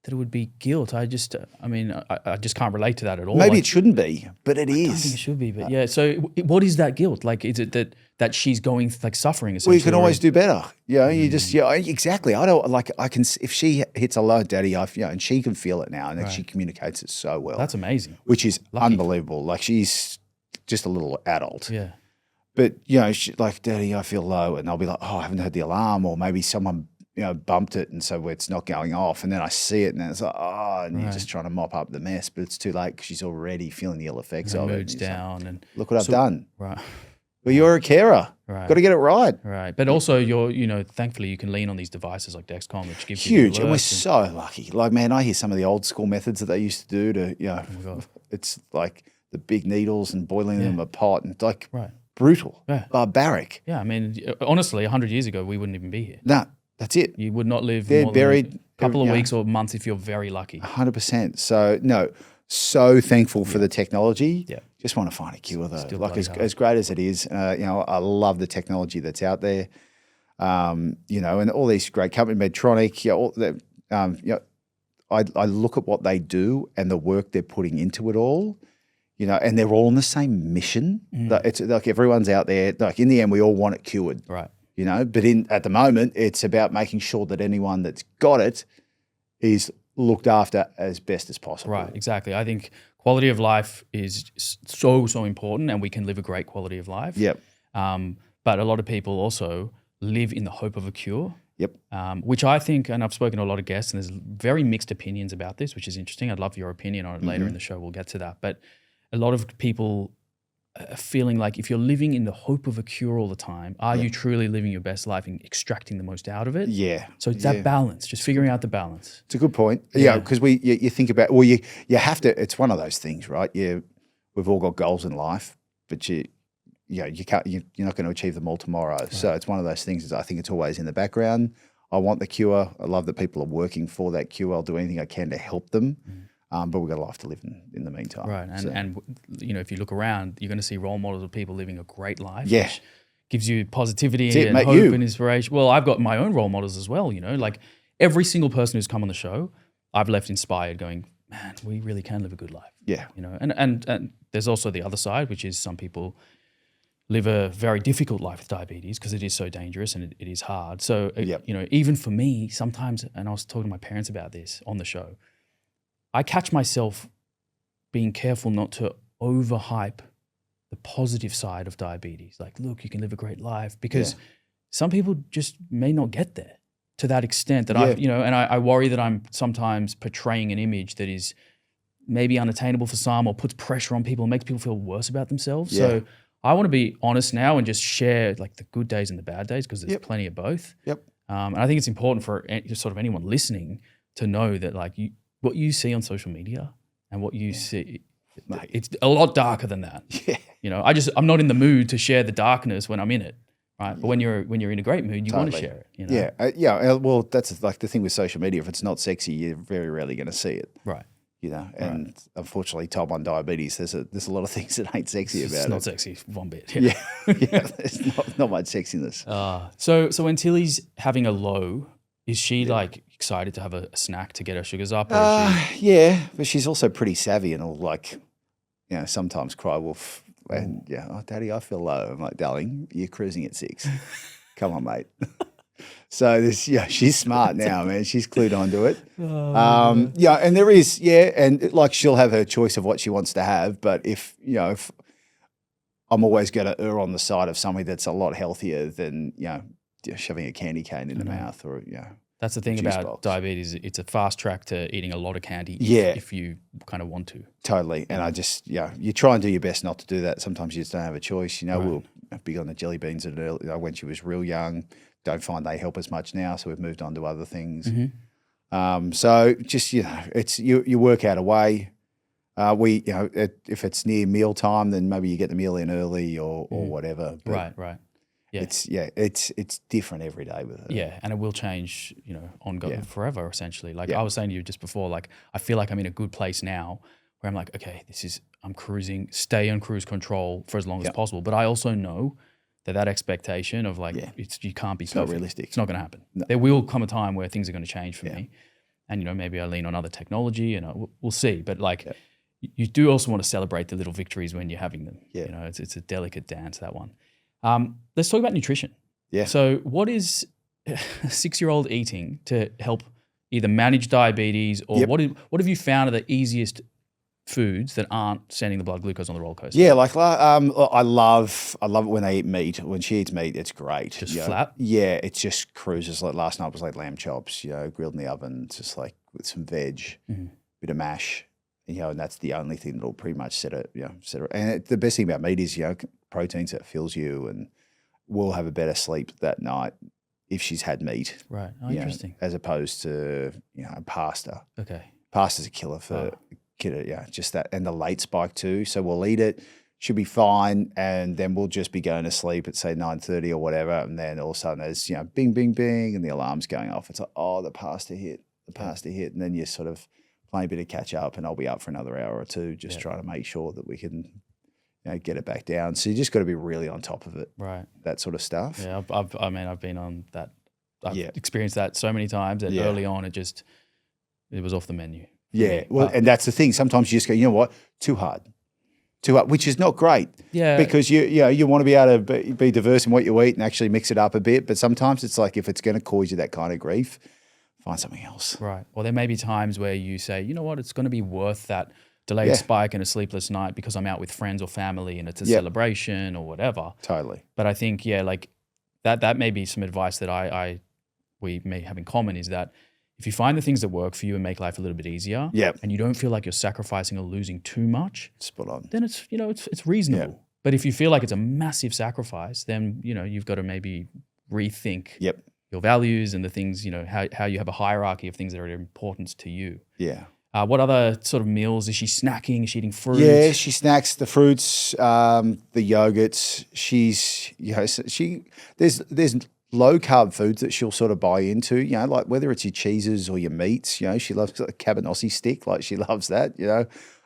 that it would be guilt. I just can't relate to that at all. Maybe Like, it shouldn't be, but it I don't think is. it should be, but yeah. So what is that guilt? Like, is it that she's going like suffering? Well, you can essentially, always do better. You know, you just, exactly. I don't like, I can, if she hits a low, Daddy, and she can feel it now, and then she communicates it so well. That's amazing. Which is unbelievable. Like, she's just a little adult. Yeah. But, she, like, Daddy, I feel low. And I'll be like, oh, I haven't heard the alarm. Or maybe someone, bumped it. And so it's not going off. And then I see it and then it's like, oh, and you're just trying to mop up the mess. But it's too late because she's already feeling the ill effects of it. Mood's down. Like, look what I've done. Right. Well, you're a carer. Right. Got to get it right. Right. But also you're, thankfully you can lean on these devices like Dexcom, which gives huge. you And we're so lucky. Like, man, I hear some of the old school methods that they used to do to, it's like the big needles and boiling them apart and like brutal, barbaric. Yeah. I mean, honestly, 100 years ago, we wouldn't even be here. No, that's it. You would not live They're more buried than a couple of weeks or months if you're very lucky. 100%. So, no, so thankful for the technology. Yeah. Just want to find a cure, though. Still like, bloody as great as it is, I love the technology that's out there. And all these great companies, Medtronic, I look at what they do and the work they're putting into it all, and they're all on the same mission. It's like everyone's out there. Like, in the end, we all want it cured. Right. But at the moment, it's about making sure that anyone that's got it is looked after as best as possible. Right, exactly. I think quality of life is so important, and we can live a great quality of life. Yep. But a lot of people also live in the hope of a cure. Yep. Which I think, and I've spoken to a lot of guests, and there's very mixed opinions about this, which is interesting. I'd love your opinion on it later in the show. We'll get to that. But a lot of people are feeling like if you're living in the hope of a cure all the time, are you truly living your best life and extracting the most out of it? Yeah. So it's that balance, just figuring out the balance. It's a good point. Yeah, because you think about, you have to, it's one of those things, right? We've all got goals in life, but you can't, you're not going to achieve them all tomorrow. Right. So it's one of those things. I think it's always in the background. I want the cure. I love that people are working for that cure. I'll do anything I can to help them. But we've got a life to live in the meantime. Right. And if you look around, you're going to see role models of people living a great life, which gives you positivity and hope and inspiration. Well, I've got my own role models as well, like every single person who's come on the show, I've left inspired going, man, we really can live a good life. Yeah. And there's also the other side, which is some people live a very difficult life with diabetes because it is so dangerous and it is hard. So, even for me, sometimes, and I was talking to my parents about this on the show, I catch myself being careful not to overhype the positive side of diabetes. Like, look, you can live a great life, because some people just may not get there to that extent that I worry that I'm sometimes portraying an image that is maybe unattainable for some or puts pressure on people and makes people feel worse about themselves. Yeah. So I want to be honest now and just share like the good days and the bad days, because there's plenty of both. Yep. And I think it's important for sort of anyone listening to know that like what you see on social media and what you see, it's a lot darker than that. Yeah. I'm not in the mood to share the darkness when I'm in it, right? But when you're in a great mood, you want to share it. Yeah. Well, that's like the thing with social media. If it's not sexy, you're very rarely going to see it. Right. And unfortunately, type 1 diabetes, there's a lot of things that ain't sexy about it. It's not sexy one bit. Yeah. There's not much sexiness. So when Tilly's having a low, is she like excited to have a snack to get her sugars up? Or is she... Yeah, but she's also pretty savvy and will like, sometimes cry wolf and oh, Daddy, I feel low. I'm like, darling, you're cruising at 6. Come on, mate. So she's smart now, man. She's clued onto it. And there is, and like she'll have her choice of what she wants to have. But if I'm always going to err on the side of something that's a lot healthier than shoving a candy cane in the mouth or That's the thing about diabetes. It's a fast track to eating a lot of candy if you kind of want to. Totally. And I just, you try and do your best not to do that. Sometimes you just don't have a choice. We were big on the jellybeans when she was real young. Don't find they help as much now, so we've moved on to other things. Mm-hmm. So just, it's you work out a way. If it's near mealtime, then maybe you get the meal in early or whatever. But right. Yeah. It's different every day with her. Yeah, and it will change, ongoing forever, essentially. Like I was saying to you just before, like I feel like I'm in a good place now where I'm like, okay, I'm cruising, stay on cruise control for as long as possible. But I also know that expectation of like, you can't be perfect. Not realistic. It's not going to happen. No. There will come a time where things are going to change for me. and maybe I lean on other technology, and we'll see. But like, you do also want to celebrate the little victories when you're having them. Yeah. It's a delicate dance, that one. Let's talk about nutrition. Yeah. So what is a 6-year-old eating to help either manage diabetes, or what have you found are the easiest foods that aren't sending the blood glucose on the roller coaster? Yeah, like I love it when they eat meat. When she eats meat, it's great. Just flat? Yeah, it just cruises. Like last night was like lamb chops, grilled in the oven, just like with some veg, bit of mash, and that's the only thing that'll pretty much set it. And the best thing about meat is, proteins that fills you, and will have a better sleep that night if she's had meat. Right. Oh, interesting. As opposed to pasta. Okay. Pasta's a killer for. Just that, and the late spike too. So we'll eat it, should be fine, and then we'll just be going to sleep at say 9:30 or whatever, and then all of a sudden there's bing, bing, bing, and the alarm's going off. It's like, oh, the pasta hit, and then you're sort of playing a bit of catch up, and I'll be up for another hour or two, just trying to make sure that we can get it back down. So you just got to be really on top of it, right? That sort of stuff. Yeah, I've been on that. I've experienced that so many times, and early on it was off the menu. Yeah, well, and that's the thing. Sometimes you just go, you know what, too hard, which is not great. Yeah, because you want to be able to be diverse in what you eat and actually mix it up a bit. But sometimes it's like, if it's going to cause you that kind of grief, find something else. Right. Well, there may be times where you say, you know what, it's going to be worth that delayed spike and a sleepless night because I'm out with friends or family and it's a celebration or whatever. Totally. But I think like that may be some advice that we may have in common, is that if you find the things that work for you and make life a little bit easier, and you don't feel like you're sacrificing or losing too much, spot on, then it's it's reasonable. Yeah. But if you feel like it's a massive sacrifice, then you've got to maybe rethink your values and the things, how you have a hierarchy of things that are important to you. Yeah. What other sort of meals is she snacking? Is she eating fruit? Yeah, she snacks the fruits, the yogurts. There's low carb foods that she'll sort of buy into, like whether it's your cheeses or your meats, she loves a cabanossi stick, like she loves that,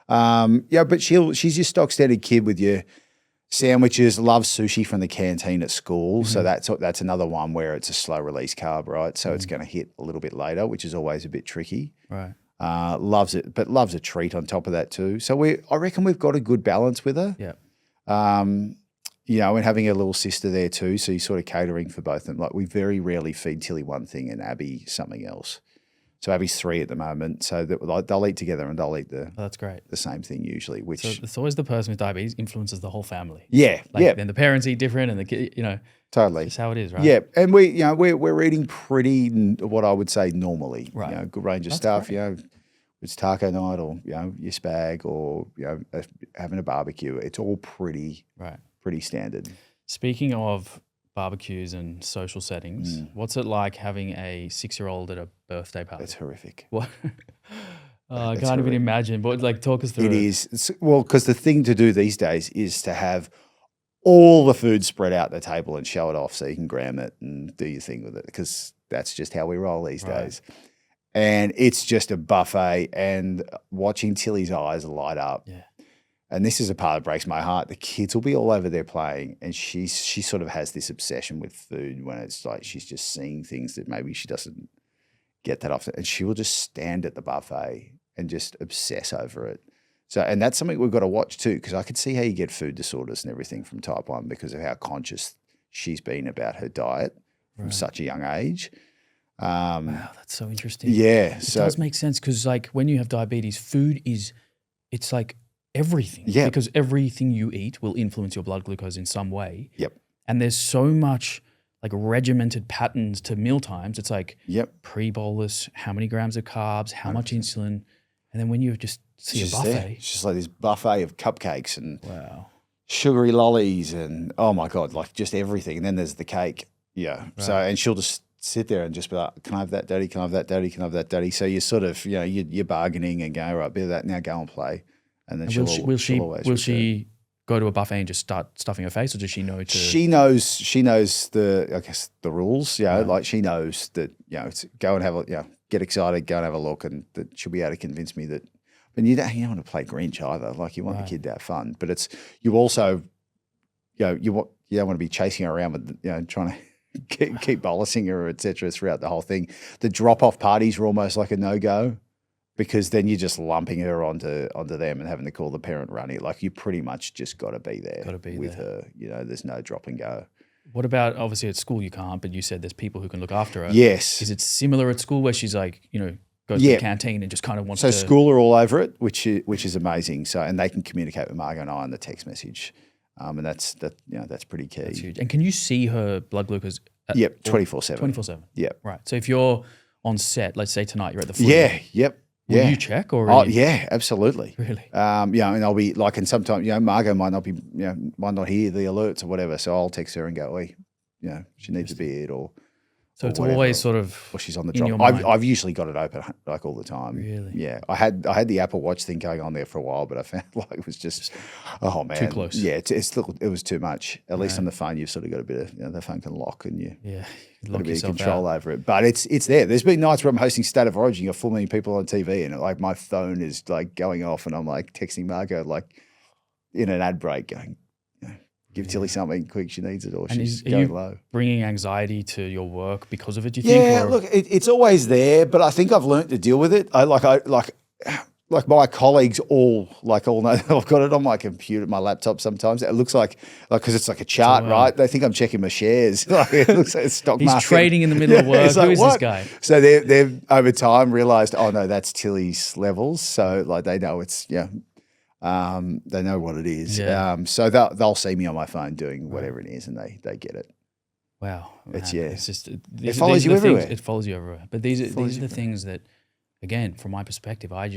but she's your stock standard kid with your sandwiches, loves sushi from the canteen at school. So that's another one where it's a slow release carb, right? So it's going to hit a little bit later, which is always a bit tricky. Right. Loves it, but loves a treat on top of that too. So I reckon we've got a good balance with her. Yeah. And having a little sister there too, so you're sort of catering for both of them. Like, we very rarely feed Tilly one thing and Abby something else. So Abby's 3 at the moment, so they'll eat together and they'll eat that's great. The same thing usually. Which so it's always the person with diabetes influences the whole family. Yeah, Then the parents eat different, and the kid, totally. That's how it is, right? Yeah, and we're eating pretty what I would say normally. Right. Good range of stuff. Great. It's taco night, or your spag, or having a barbecue. It's all pretty standard. Speaking of barbecues and social settings, what's it like having a 6-year-old at a birthday party? It's horrific. What? I can't even imagine. But talk us through it. It is. Because the thing to do these days is to have all the food spread out the table and show it off so you can gram it and do your thing with it, because that's just how we roll these days. And it's just a buffet, and watching Tilly's eyes light up. Yeah. And this is a part that breaks my heart. The kids will be all over there playing, and she sort of has this obsession with food when it's like she's just seeing things that maybe she doesn't get that often. And she will just stand at the buffet and just obsess over it. So, and that's something we've got to watch too, because I could see how you get food disorders and everything from type 1 because of how conscious she's been about her diet from such a young age. Wow, that's so interesting. Yeah. It does make sense, because when you have diabetes, it's like everything. Yeah. Because everything you eat will influence your blood glucose in some way. Yep. And there's so much regimented patterns to Mealtimes. It's pre-bolus, how many grams of carbs, how much insulin. And then when you just see a buffet. It's just like this buffet of cupcakes and sugary lollies and, oh my God, just everything. And then there's the cake. Yeah. Right. So, and she'll just sit there and just be like, can I have that, Daddy? Can I have that, Daddy? Can I have that, Daddy? So you're sort of, you're bargaining and going, right, bit of that, now go and play. And then will she go to a buffet and just start stuffing her face, or does she know to? She knows the rules. Like she knows that go and have get excited, go and have a look, and that she'll be able to convince me that. But you don't want to play Grinch either. Like, you want the kid to have fun, but you also you don't want to be chasing her around with trying to keep bolusing her, etc. throughout the whole thing. The drop-off parties were almost like a no-go because then you're just lumping her onto them and having to call the parent running. Like you pretty much just got to be there with her. You know, there's no drop and go. What about, obviously at school you can't, but you said there's people who can look after her. Yes. Is it similar at school where she's like, you know, goes to the canteen and just kind of wants to... So school are all over it, which is amazing. So, and they can communicate with Margot and I on the text message. And that's pretty key. That's huge. And can you see her blood glucose? Yep, 24/7. 24/7. Yep. Right. So if you're on set, let's say tonight you're at the footy. Yeah. Yep. Will you check or? Oh yeah, absolutely. Really? And I'll be like, and sometimes Margot might not be, might not hear the alerts or whatever, so I'll text her and go, "Oi, she needs a beard," or. So it's whatever, always sort of. Or she's on the drop. I've usually got it open like all the time. Really? Yeah. I had the Apple Watch thing going on there for a while, but I found like it was just oh man, too close. Yeah, it was too much. At least on the phone, you've sort of got a bit of the phone can lock and you got a bit of control over it. But it's there. There's been nights where I'm hosting State of Origin, you've got 4 million people on TV, and like my phone is like going off, and I'm like texting Margot like in an ad break, going. Give Tilly something quick, she needs it, or she's going low. Bringing anxiety to your work because of it, do you think? Yeah, look, it's always there, but I think I've learned to deal with it. I my colleagues all know I've got it on my computer, my laptop sometimes. It looks like because it's like a chart, right? They think I'm checking my shares. It looks like a stock market. He's trading in the middle of work. Who is this guy? So they've over time realised, oh no, that's Tilly's levels. So like they know it's they know what it is. Yeah. So they'll see me on my phone doing whatever it is, and they get it. Wow, it's just it follows you everywhere. It follows you everywhere. But these are the things that, again, from my perspective, I've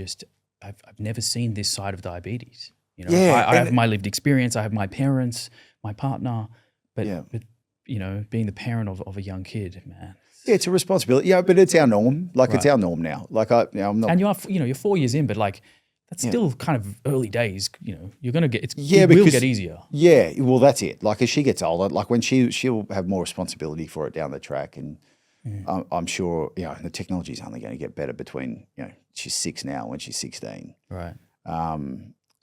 never seen this side of diabetes. I have my lived experience. I have my parents, my partner, but being the parent of a young kid, man. Yeah, it's a responsibility. Yeah, but it's our norm. Like it's our norm now. Like I'm not. And you're 4 years in, but like. That's still kind of early days. You're going to get it will get easier. Yeah, well, that's it. Like as she gets older, like when she'll have more responsibility for it down the track, and I'm sure the technology's only going to get better between she's 6 now when she's 16. Right.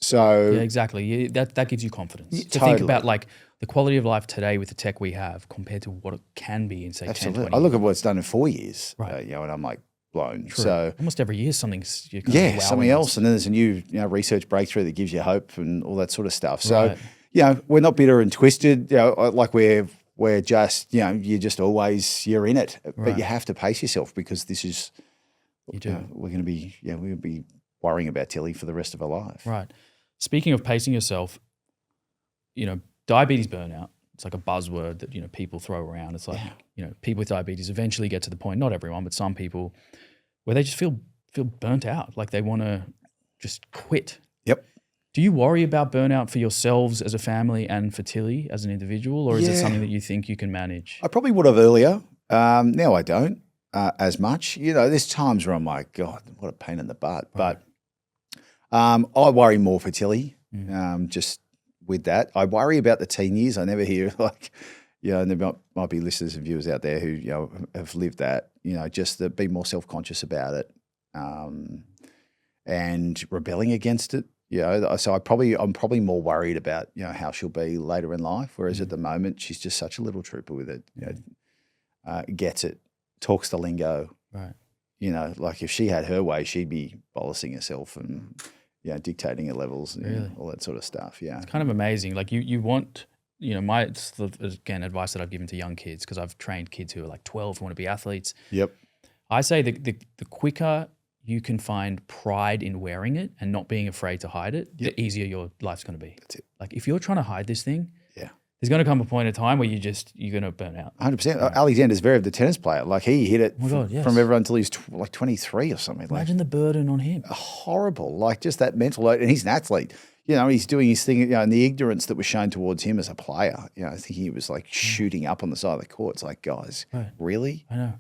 So yeah, exactly. That gives you confidence to totally. think about like the quality of life today with the tech we have compared to what it can be in say 10, 20 years. I look at what it's done in 4 years, right? And I'm like. Blown. True. So almost every year something something else, and then there's a new research breakthrough that gives you hope and all that sort of stuff. So we're not bitter and twisted. Like we're just you're just always you're in it, but you have to pace yourself because this is we're going to be worrying about Tilly for the rest of our life. Right. Speaking of pacing yourself, diabetes burnout. It's like a buzzword that people throw around. It's like people with diabetes eventually get to the point, not everyone, but some people, where they just feel burnt out, like they want to just quit. Yep. Do you worry about burnout for yourselves as a family and for Tilly as an individual, or is it something that you think you can manage? I probably would have earlier. Now I don't as much. There's times where I'm like, God, what a pain in the butt. Right. But I worry more for Tilly. Just. With that, I worry about the teen years. I never hear and there might be listeners and viewers out there who have lived that. Just to be more self-conscious about it, and rebelling against it. So I'm probably more worried about how she'll be later in life. Whereas at the moment, she's just such a little trooper with it. Gets it, talks the lingo. Right. Like if she had her way, she'd be bolusing herself and. Dictating her levels and all that sort of stuff. Yeah, it's kind of amazing. Like you want, again, advice that I've given to young kids because I've trained kids who are like 12 who want to be athletes. Yep. I say the quicker you can find pride in wearing it and not being afraid to hide it, the easier your life's going to be. That's it. Like if you're trying to hide this thing, there's going to come a point in time where you're going to burn out. 100%. Alexander Zverev, the tennis player, like he hit it from everyone until he's like 23 or something. Imagine the burden on him. Horrible. Like just that mental load. And he's an athlete. He's doing his thing, and the ignorance that was shown towards him as a player, I think he was like shooting up on the side of the court. It's like, guys, really? I know.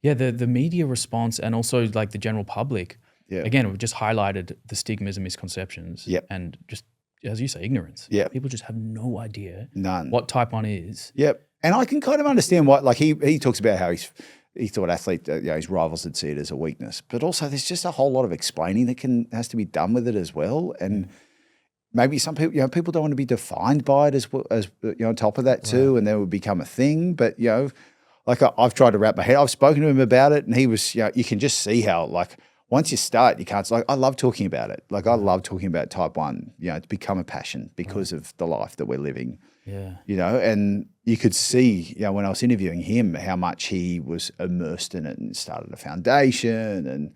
Yeah, the media response and also like the general public, again, we've just highlighted the stigmas and misconceptions and just, as you say, ignorance. Yeah. People just have no idea None. what type 1 is. Yep. And I can kind of understand why, like he talks about how he thought his rivals would see it as a weakness, but also there's just a whole lot of explaining that has to be done with it as well. And maybe some people, people don't want to be defined by it as on top of that too, and then it would become a thing. But, like I've tried to wrap my head. I've spoken to him about it, and he was, you can just see how like once you start, you can't. Like I love talking about it. Like I love talking about type 1. It's become a passion because of the life that we're living. Yeah. And you could see, when I was interviewing him, how much he was immersed in it and started a foundation, and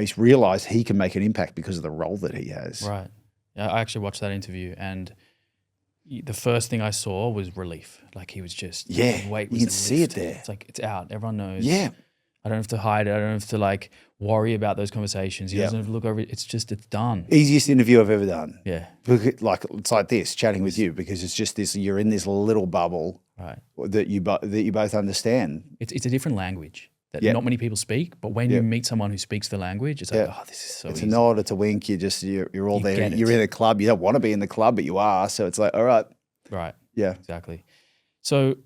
he's realised he can make an impact because of the role that he has. Right. Yeah, I actually watched that interview, and the first thing I saw was relief. Like he was just weight was you can see it there. It's like it's out. Everyone knows. Yeah. I don't have to hide it. I don't have to like worry about those conversations. He doesn't have to look over it. It's done. Easiest interview I've ever done. Yeah. Like it's like this, chatting with you, because it's just this. You're in this little bubble, right? That you both understand. It's a different language that not many people speak. But when you meet someone who speaks the language, it's like, oh, this is so. It's easy. A nod. It's a wink. You're all there. You're in a club. You don't want to be in the club, but you are. So it's like, all right. Right. Yeah. Exactly. So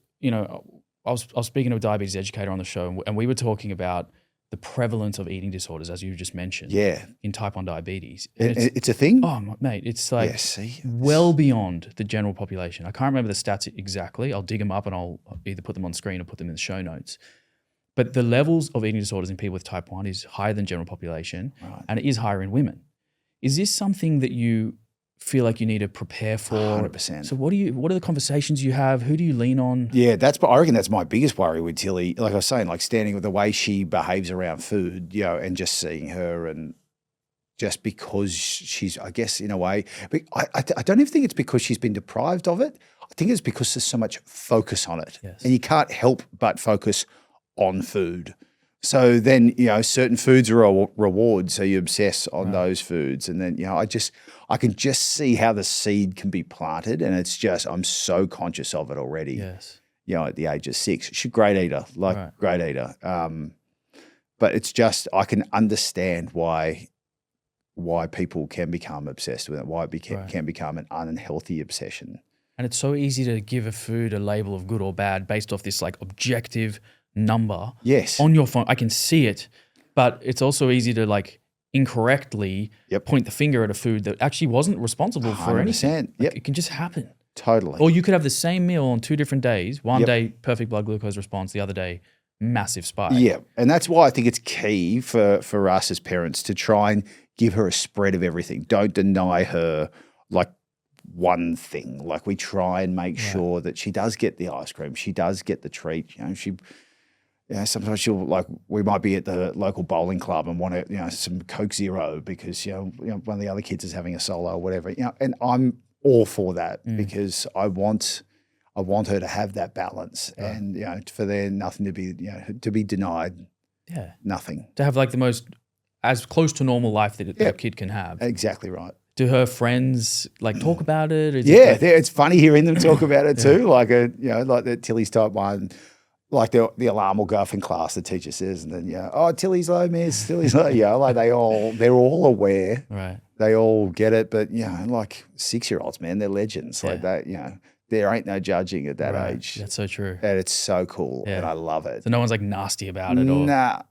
I was speaking to a diabetes educator on the show, and we were talking about the prevalence of eating disorders, as you just mentioned, in type 1 diabetes. It's a thing? Oh, mate, it's like well beyond the general population. I can't remember the stats exactly. I'll dig them up and I'll either put them on screen or put them in the show notes. But the levels of eating disorders in people with type 1 is higher than general population, and it is higher in women. Is this something that you feel like you need to prepare for? 100%. So what are the conversations you have? Who do you lean on? Yeah, I reckon that's my biggest worry with Tilly. Like I was saying, like standing with the way she behaves around food, and just seeing her, and just because she's, I guess in a way, but I don't even think it's because she's been deprived of it. I think it's because there's so much focus on it, and you can't help but focus on food. So then, certain foods are a reward, so you obsess on those foods. And then, I can just see how the seed can be planted, and it's just, I'm so conscious of it already. Yes. At the age of 6. She's a great eater, great eater. But it's just, I can understand why people can become obsessed with it, why it can become an unhealthy obsession. And it's so easy to give a food a label of good or bad based off this like objective number on your phone. I can see it, but it's also easy to like incorrectly point the finger at a food that actually wasn't responsible for anything. Like, it can just happen. Totally. Or you could have the same meal on 2 different days. One day, perfect blood glucose response. The other day, massive spike. Yeah. And that's why I think it's key for us as parents to try and give her a spread of everything. Don't deny her like one thing. Like we try and make sure that she does get the ice cream. She does get the treat. Sometimes she'll we might be at the local bowling club and want some Coke Zero because one of the other kids is having a solo or whatever. And I'm all for that because I want her to have that balance and for there nothing to be to be denied. Yeah, nothing to have like the most as close to normal life that a kid can have. Exactly right. Do her friends talk about it? It's funny hearing them talk about it too. Like the Tilly's type 1. Like the alarm will go off in class, the teacher says, and then Tilly's low, miss, Tilly's low. Like they're all aware. Right. They all get it, but like 6-year-olds, man, they're legends. Like that, there ain't no judging at that age. That's so true. And it's so cool. And I love it. So no one's like nasty about it or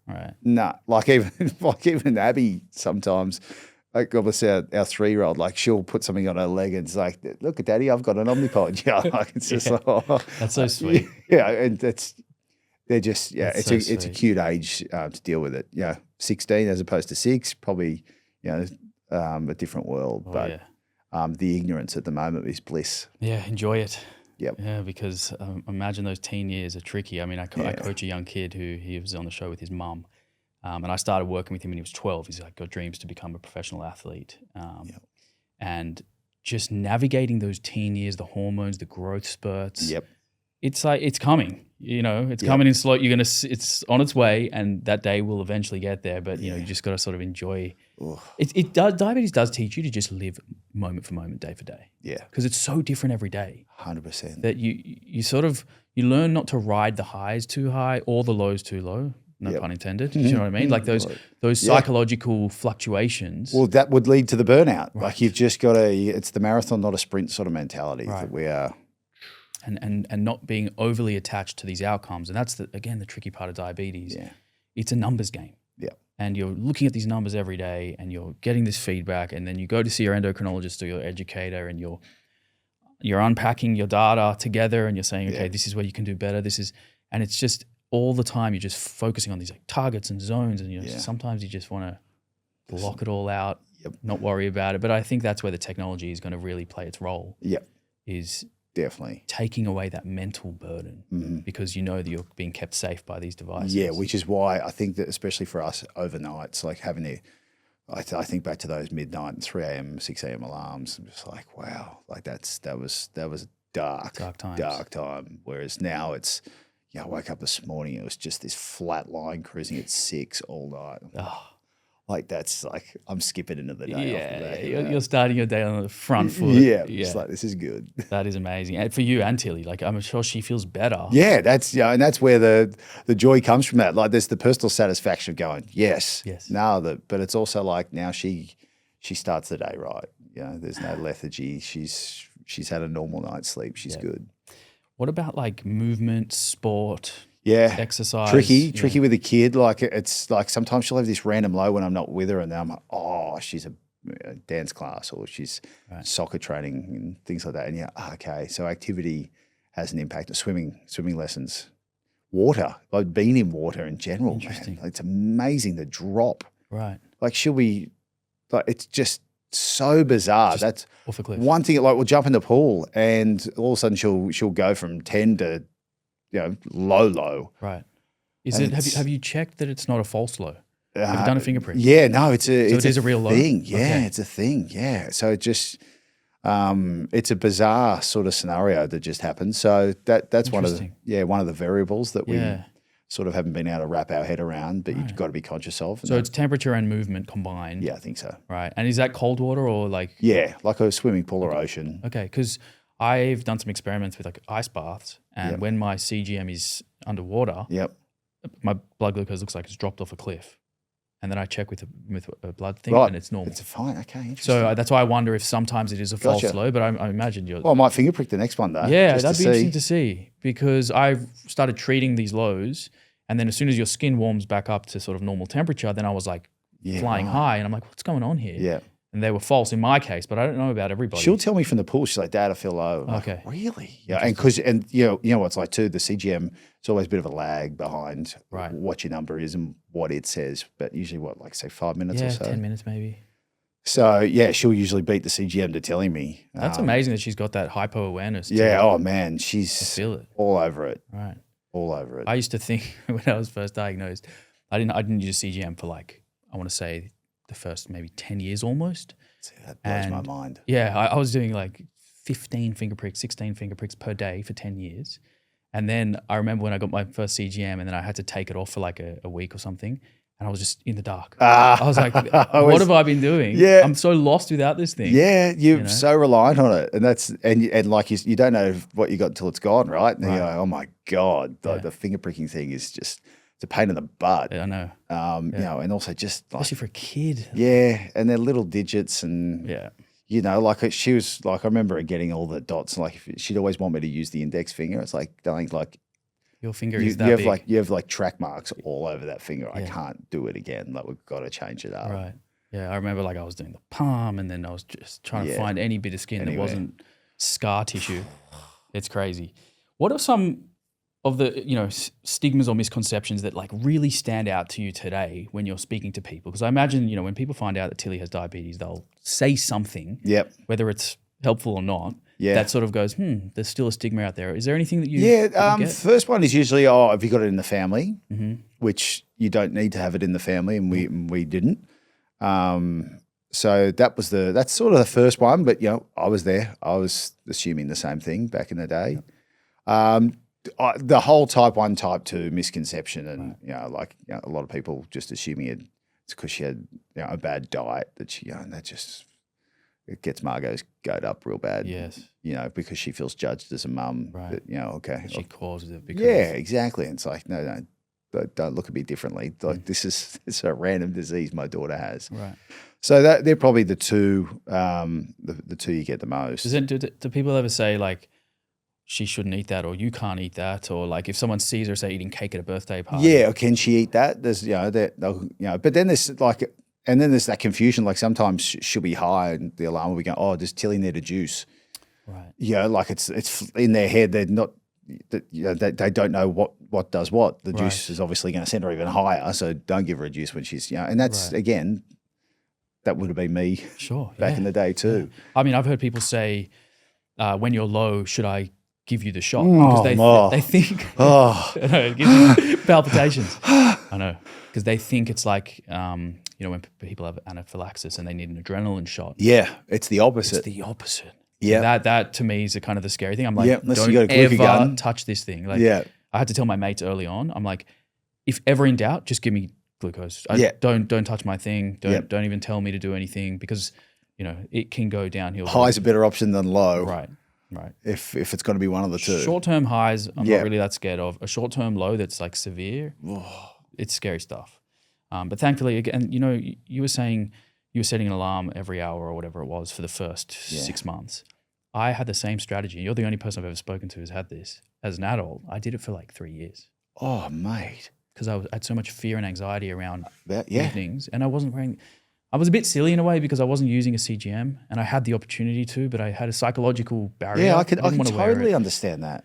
Nah. Like even Abby sometimes. Like obviously our 3-year-old, like she'll put something on her leg and it's like, look at Daddy, I've got an OmniPod. Like it's just that's so sweet. And they're just it's a cute age to deal with it. 16 as opposed to 6, probably a different world. But the ignorance at the moment is bliss. Yeah, enjoy it. Yep. Yeah, because imagine those teen years are tricky. I mean, I coach a young kid he was on the show with his mum. And I started working with him when he was 12. He's like got dreams to become a professional athlete. And just navigating those teen years, the hormones, the growth spurts. Yep. It's like, it's coming, it's coming in slow. It's on its way and that day will eventually get there. But, you just got to sort of enjoy. Diabetes does teach you to just live moment for moment, day for day. Yeah. Because it's so different every day. 100%. That you learn not to ride the highs too high or the lows too low. No pun intended. You know what I mean? Like those psychological fluctuations. Well, that would lead to the burnout. Right. Like you've just got it's the marathon, not a sprint sort of mentality that we are. And not being overly attached to these outcomes. And that's, the tricky part of diabetes. Yeah. It's a numbers game. Yeah. And you're looking at these numbers every day and you're getting this feedback and then you go to see your endocrinologist or your educator and you're unpacking your data together and you're saying, okay, this is where you can do better. And it's just, all the time you're just focusing on these like targets and zones, and Yeah. sometimes you just want to block it all out, Yep. not worry about it. But I think that's where the technology is going to really play its role. Yep. Is Definitely taking away that mental burden because you know that you're being kept safe by these devices. Yeah, which is why I think that especially for us overnights, like having to, I think back to those midnight and 3 a.m., 6 a.m. alarms. I'm just like, wow, like that was dark time. Whereas now it's, I woke up this morning, it was just this flat line cruising at 6 all night. Like that's like I'm skipping into the day. Yeah, you're starting your day on the front foot. Yeah, it's like this is good. That is amazing, and for you and Tilly, like I'm sure she feels better. Yeah, and that's where the joy comes from. That like there's the personal satisfaction of going, yes. But it's also like now she starts the day right. There's no lethargy. She's had a normal night's sleep. She's good. What about like movement, sport? Yeah, exercise. Tricky with a kid. Like it's like sometimes she'll have this random low when I'm not with her, and then I'm like, oh, she's a dance class or she's soccer training and things like that. And okay, so activity has an impact. Swimming lessons, water. Like being in water in general, man. Like, it's amazing the drop. Right. Like she'll be like it's just so bizarre. Just that's off a cliff. One thing. Like we'll jump in the pool, and all of a sudden she'll go from 10 to low. Right. Is it? Have you checked that it's not a false low? Have you done a finger prick? Yeah, no, it is a real thing. low. Yeah, it's a thing. Yeah, so it just it's a bizarre sort of scenario that just happened. So that's one of the variables that we sort of haven't been able to wrap our head around, but you've got to be conscious of. So it's temperature and movement combined. Yeah, I think so. Right, and is that cold water or like? Yeah, like a swimming pool or ocean. Okay, because I've done some experiments with like ice baths, and when my CGM is underwater, my blood glucose looks like it's dropped off a cliff, and then I check with a blood thing, and it's normal. It's fine. Okay, interesting. So that's why I wonder if sometimes it is a false low, but I imagine you're. Well, I might finger prick the next one though. Yeah, that'd be interesting to see because I've started treating these lows, and then as soon as your skin warms back up to sort of normal temperature, then I was like flying high, and I'm like, what's going on here? Yeah. And they were false in my case, but I don't know about everybody. She'll tell me from the pool. She's like, "Dad, I feel low." Okay, like, really? Yeah, and you know what it's like too. The CGM, it's always a bit of a lag behind what your number is and what it says. But usually, like say 5 minutes or so, 10 minutes maybe. So she'll usually beat the CGM to telling me. That's amazing that she's got that hypo awareness. Yeah. Oh man, she's I feel it all over it. Right. All over it. I used to think when I was first diagnosed, I didn't use CGM for like I want to say the first maybe 10 years almost. See, that blows my mind. Yeah, I was doing like 15 finger pricks, 16 finger pricks per day for 10 years. And then I remember when I got my first CGM and then I had to take it off for like a week or something. And I was just in the dark. I was like, what have I been doing? Yeah. I'm so lost without this thing. Yeah, you're so reliant on it. And that's and like you don't know what you got until it's gone, right? And then you're like, oh my God, the finger pricking thing is just it's a pain in the butt. Yeah, I know. You know, and also just like, especially for a kid. Yeah, and they're little digits and like she was like I remember her getting all the dots. Like she'd always want me to use the index finger. It's like darling, like your finger is that big. You have like track marks all over that finger. I can't do it again. Like we've got to change it up. Right. Yeah, I remember like I was doing the palm and then I was just trying to find any bit of skin that wasn't scar tissue. It's crazy. What are some of the stigmas or misconceptions that like really stand out to you today when you're speaking to people? Because I imagine when people find out that Tilly has diabetes, they'll say something, whether it's helpful or not. That sort of goes, there's still a stigma out there. Is there anything that you get? First one is usually, have you got it in the family? Which you don't need to have it in the family, and we didn't. So that's sort of the first one. But I was there. I was assuming the same thing back in the day. The whole type 1, type 2 misconception, and a lot of people just assuming it's because she had a bad diet that she and that just it gets Margot's goat up real bad. Yes, because she feels judged as a mum. Right. Okay, she causes it. Because exactly. And it's like no, don't look at me differently. Like it's a random disease my daughter has. Right. So they're probably the two the two you get the most. Do people ever say like, she shouldn't eat that, or you can't eat that, or like if someone sees her say eating cake at a birthday party? Yeah, or can she eat that? There's but then there's like, and then there's that confusion. Like sometimes she'll be high, and the alarm will be going, "Oh, does Tilly need a juice?" Right. Like it's in their head. They're not they don't know what does what. The Right. juice is obviously going to send her even higher, so don't give her a juice when she's, and that's, Right. again, that would have been me Sure. back in the day too. I mean, I've heard people say, when you're low, should I give you the shot? Oh, Because they think, Oh, I know, it gives you palpitations. I know. Because they think it's like, when people have anaphylaxis and they need an adrenaline shot. yeah, it's the opposite. It's the opposite. Yeah. That to me is the kind of the scary thing. I'm like, Yeah, unless don't you got a quicker ever gun. touch this thing. Like, Yeah. I had to tell my mates early on. I'm like, if ever in doubt, just give me glucose. Yeah. Don't touch my thing. Yeah. Don't even tell me to do anything because it can go downhill. High's a better option than low. Right. If it's going to be one of the two. Short-term highs, I'm Yeah. not really that scared of. A short-term low that's like severe, it's scary stuff. But thankfully, again, you were saying you were setting an alarm every hour or whatever it was for the first 6 months. I had the same strategy. You're the only person I've ever spoken to who's had this. As an adult, I did it for like 3 years Oh, mate. because I had so much fear and anxiety around Yeah. evenings, and I was a bit silly in a way because I wasn't using a CGM, and I had the opportunity to, but I had a psychological barrier. Yeah, I can didn't wanna wear totally it. understand that.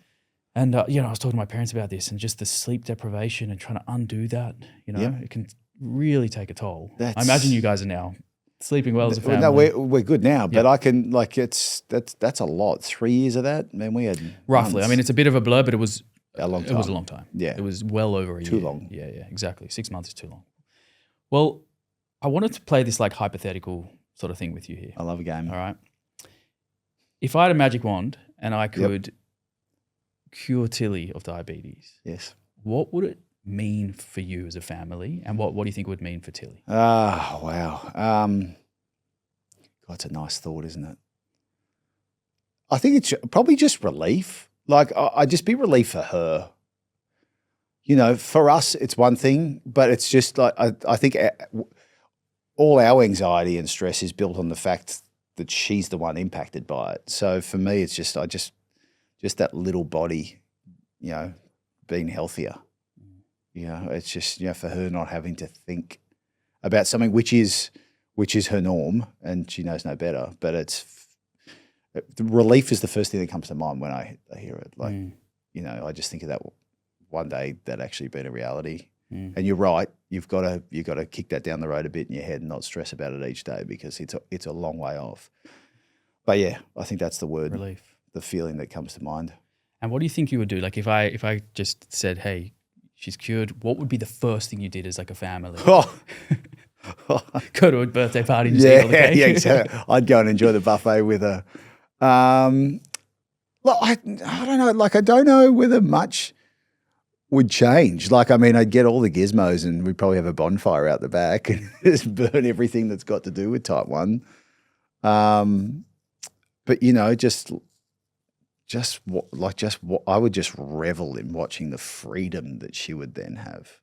And I was talking to my parents about this, and just the sleep deprivation and trying to undo that. Yeah. It can really take a toll. I That's- imagine you guys are now sleeping well as a family. No, we're good now, but I can that's a lot. 3 years of that, man. We had Roughly. months. I mean, it's a bit of a blur, but it was A long It was a time. long time. Yeah. It was well over a year. Too long. Yeah, exactly. 6 months is too long. Well, I wanted to play this like hypothetical sort of thing with you here. I love a game. All right. If I had a magic wand and I could cure Tilly of diabetes, Yes. what would it mean for you as a family, and what do you think it would mean for Tilly? Ah, wow. God, it's a nice thought, isn't it? I think it's probably just relief. Like, I'd just be relief for her. For us, it's one thing, but it's just like, I think all our anxiety and stress is built on the fact that she's the one impacted by it. So for me, it's just that little body, being healthier. It's just, for her not having to think about something which is her norm, and she knows no better. But the relief is the first thing that comes to mind when I hear it. Like, I just think of that one day that actually being a reality. And you're right, you've got to kick that down the road a bit in your head and not stress about it each day, because it's a long way off. But yeah, I think that's the word, Relief. the feeling that comes to mind. And what do you think you would do? Like if I just said, hey, she's cured, what would be the first thing you did as like a family? Go to a birthday party and just eat all the cake? Yeah, exactly. I'd go and enjoy the buffet with her. Look, I don't know. Like, I don't know whether much would change. Like, I mean, I'd get all the gizmos and we'd probably have a bonfire out the back and just burn everything that's got to do with type 1. But I would just revel in watching the freedom that she would then have.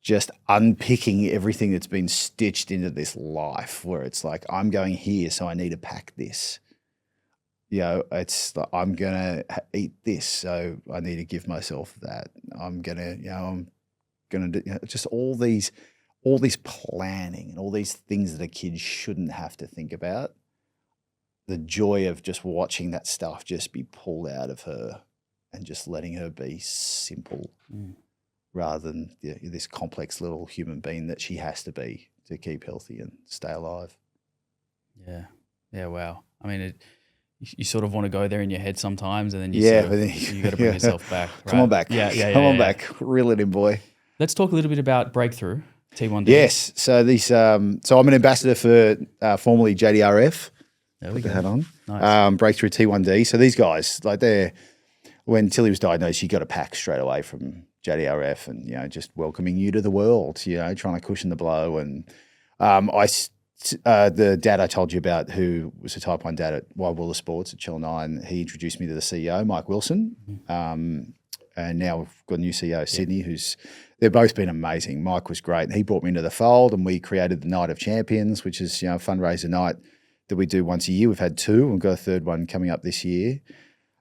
Just unpicking everything that's been stitched into this life, where it's like, I'm going here, so I need to pack this. It's like, I'm gonna eat this, so I need to give myself that. I'm gonna do just all these planning and all these things that a kid shouldn't have to think about. The joy of just watching that stuff just be pulled out of her and just letting her be simple. Rather than this complex little human being that she has to be to keep healthy and stay alive. Yeah. Wow. I mean, you sort of want to go there in your head sometimes, and then you got to bring yourself back. Right? Come on back. Come on back. Reel it in, boy. Let's talk a little bit about Breakthrough T1D. Yes. So I'm an ambassador for formerly JDRF. There we Put go. the hat on. Nice. Breakthrough T1D. So these guys, when Tilly was diagnosed, she got a pack straight away from JDRF, and just welcoming you to the world, trying to cushion the blow. And the dad I told you about, who was a type 1 dad at Wild Willer Sports at Channel 9, he introduced me to the CEO, Mike Wilson. And now we've got a new CEO, Sydney, they've both been amazing. Mike was great, and he brought me into the fold, and we created the Night of Champions, which is a fundraiser night that we do once a year. We've had 2, and we've got a third one coming up this year.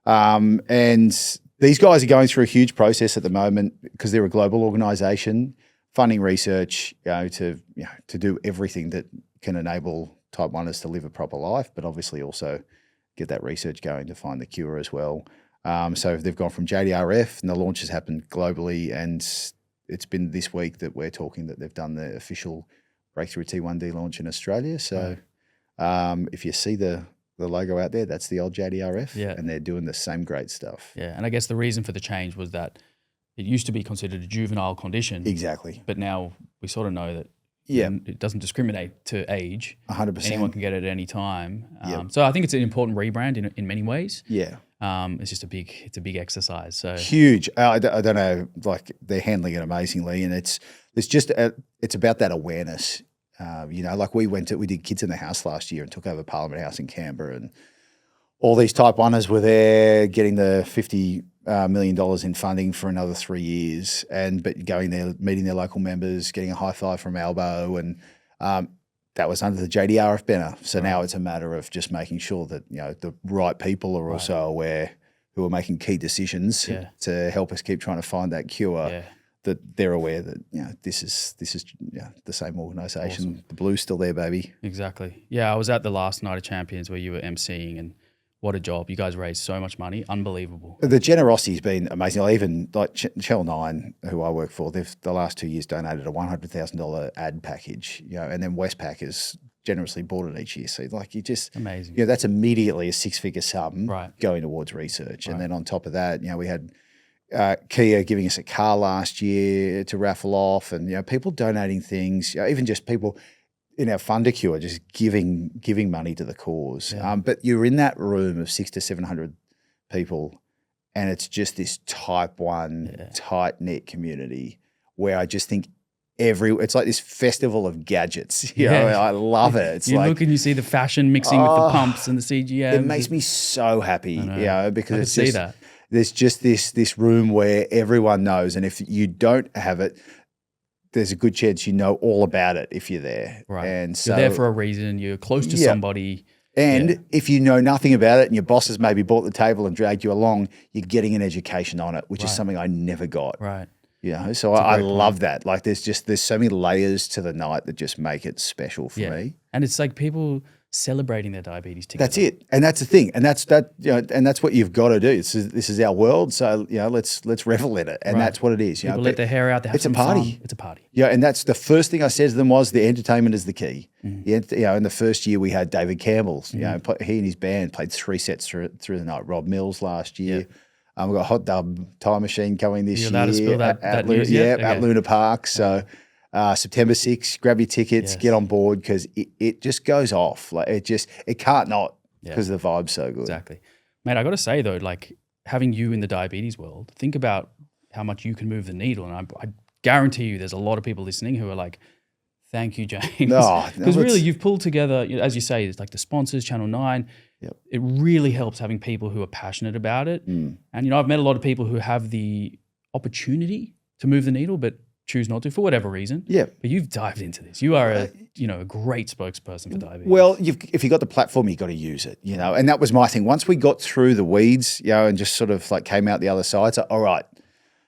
And these guys are going through a huge process at the moment because they're a global organisation, funding research, to do everything that can enable type 1ers to live a proper life, but obviously also get that research going to find the cure as well. So they've gone from JDRF, and the launch has happened globally, and it's been this week that we're talking that they've done the official Breakthrough T1D launch in Australia. So if you see the logo out there, that's the old JDRF, and they're doing the same great stuff. Yeah, and I guess the reason for the change was that it used to be considered a juvenile condition. Exactly. But now we sort of know that it doesn't discriminate to age. 100%. Anyone can get it at any time. So I think it's an important rebrand in many ways. Yeah. It's just a big exercise. So huge. I don't know, like they're handling it amazingly, and it's about that awareness. Like we did Kids in the House last year and took over Parliament House in Canberra, and all these type 1ers were there getting the $50 million in funding for another 3 years, but going there, meeting their local members, getting a high five from Albo, and that was under the JDRF banner. So now it's a matter of just making sure that the right people are also aware, who are making key decisions to help us keep trying to find that cure. That they're aware that this is the same organisation. Awesome. The blue's still there, baby. Exactly. Yeah, I was at the last Night of Champions where you were emceeing, and what a job! You guys raised so much money, unbelievable. The generosity's been amazing. Even like Channel 9, who I work for, they've the last 2 years donated a $100,000 ad package. And then Westpac has generously bought it each year. So like amazing. That's immediately a 6-figure sum going towards research, and then on top of that, we had Kia giving us a car last year to raffle off, and people donating things. Even just people in our funder cure just giving money to the cause. But you're in that room of 600 to 700 people, and it's just this type 1 tight knit community where I just think it's like this festival of gadgets. I love it. It's you look and you see the fashion mixing with the pumps and the CGMs. It makes me so happy, because I see that. There's just this room where everyone knows, and if you don't have it, there's a good chance you know all about it if you're there. Right. And so you're there for a reason. You're close to somebody. And if you know nothing about it and your boss has maybe bought the table and dragged you along, you're getting an education on it, which is something I never got. Right. So I love that. Like there's so many layers to the night that just make it special for me. And it's like people celebrating their diabetes together. That's it, and that's the thing, and that's what you've got to do. This is our world, so let's revel in it, and that's what it is. People let their hair out. They have it's a party. Fun. It's a party. And that's the first thing I said to them was the entertainment is the key. In the first year we had David Campbell. He and his band played 3 sets through the night. Rob Mills last year. We've got Hot Dub Time Machine coming this year. You're allowed to spill that news yet? At Luna Park. So. September 6th, grab your tickets, get on board, because it just goes off. Like it can't not, because the vibe's so good. Exactly. Mate, I got to say though, like having you in the diabetes world, think about how much you can move the needle. And I guarantee you there's a lot of people listening who are like, thank you, James. Because really you've pulled together, as you say, it's like the sponsors, Channel 9. It really helps having people who are passionate about it. And, I've met a lot of people who have the opportunity to move the needle, but choose not to for whatever reason. But you've dived into this. You are a great spokesperson for diabetes. Well, if you've got the platform, you've got to use it, and that was my thing. Once we got through the weeds, and just sort of like came out the other side, so all right,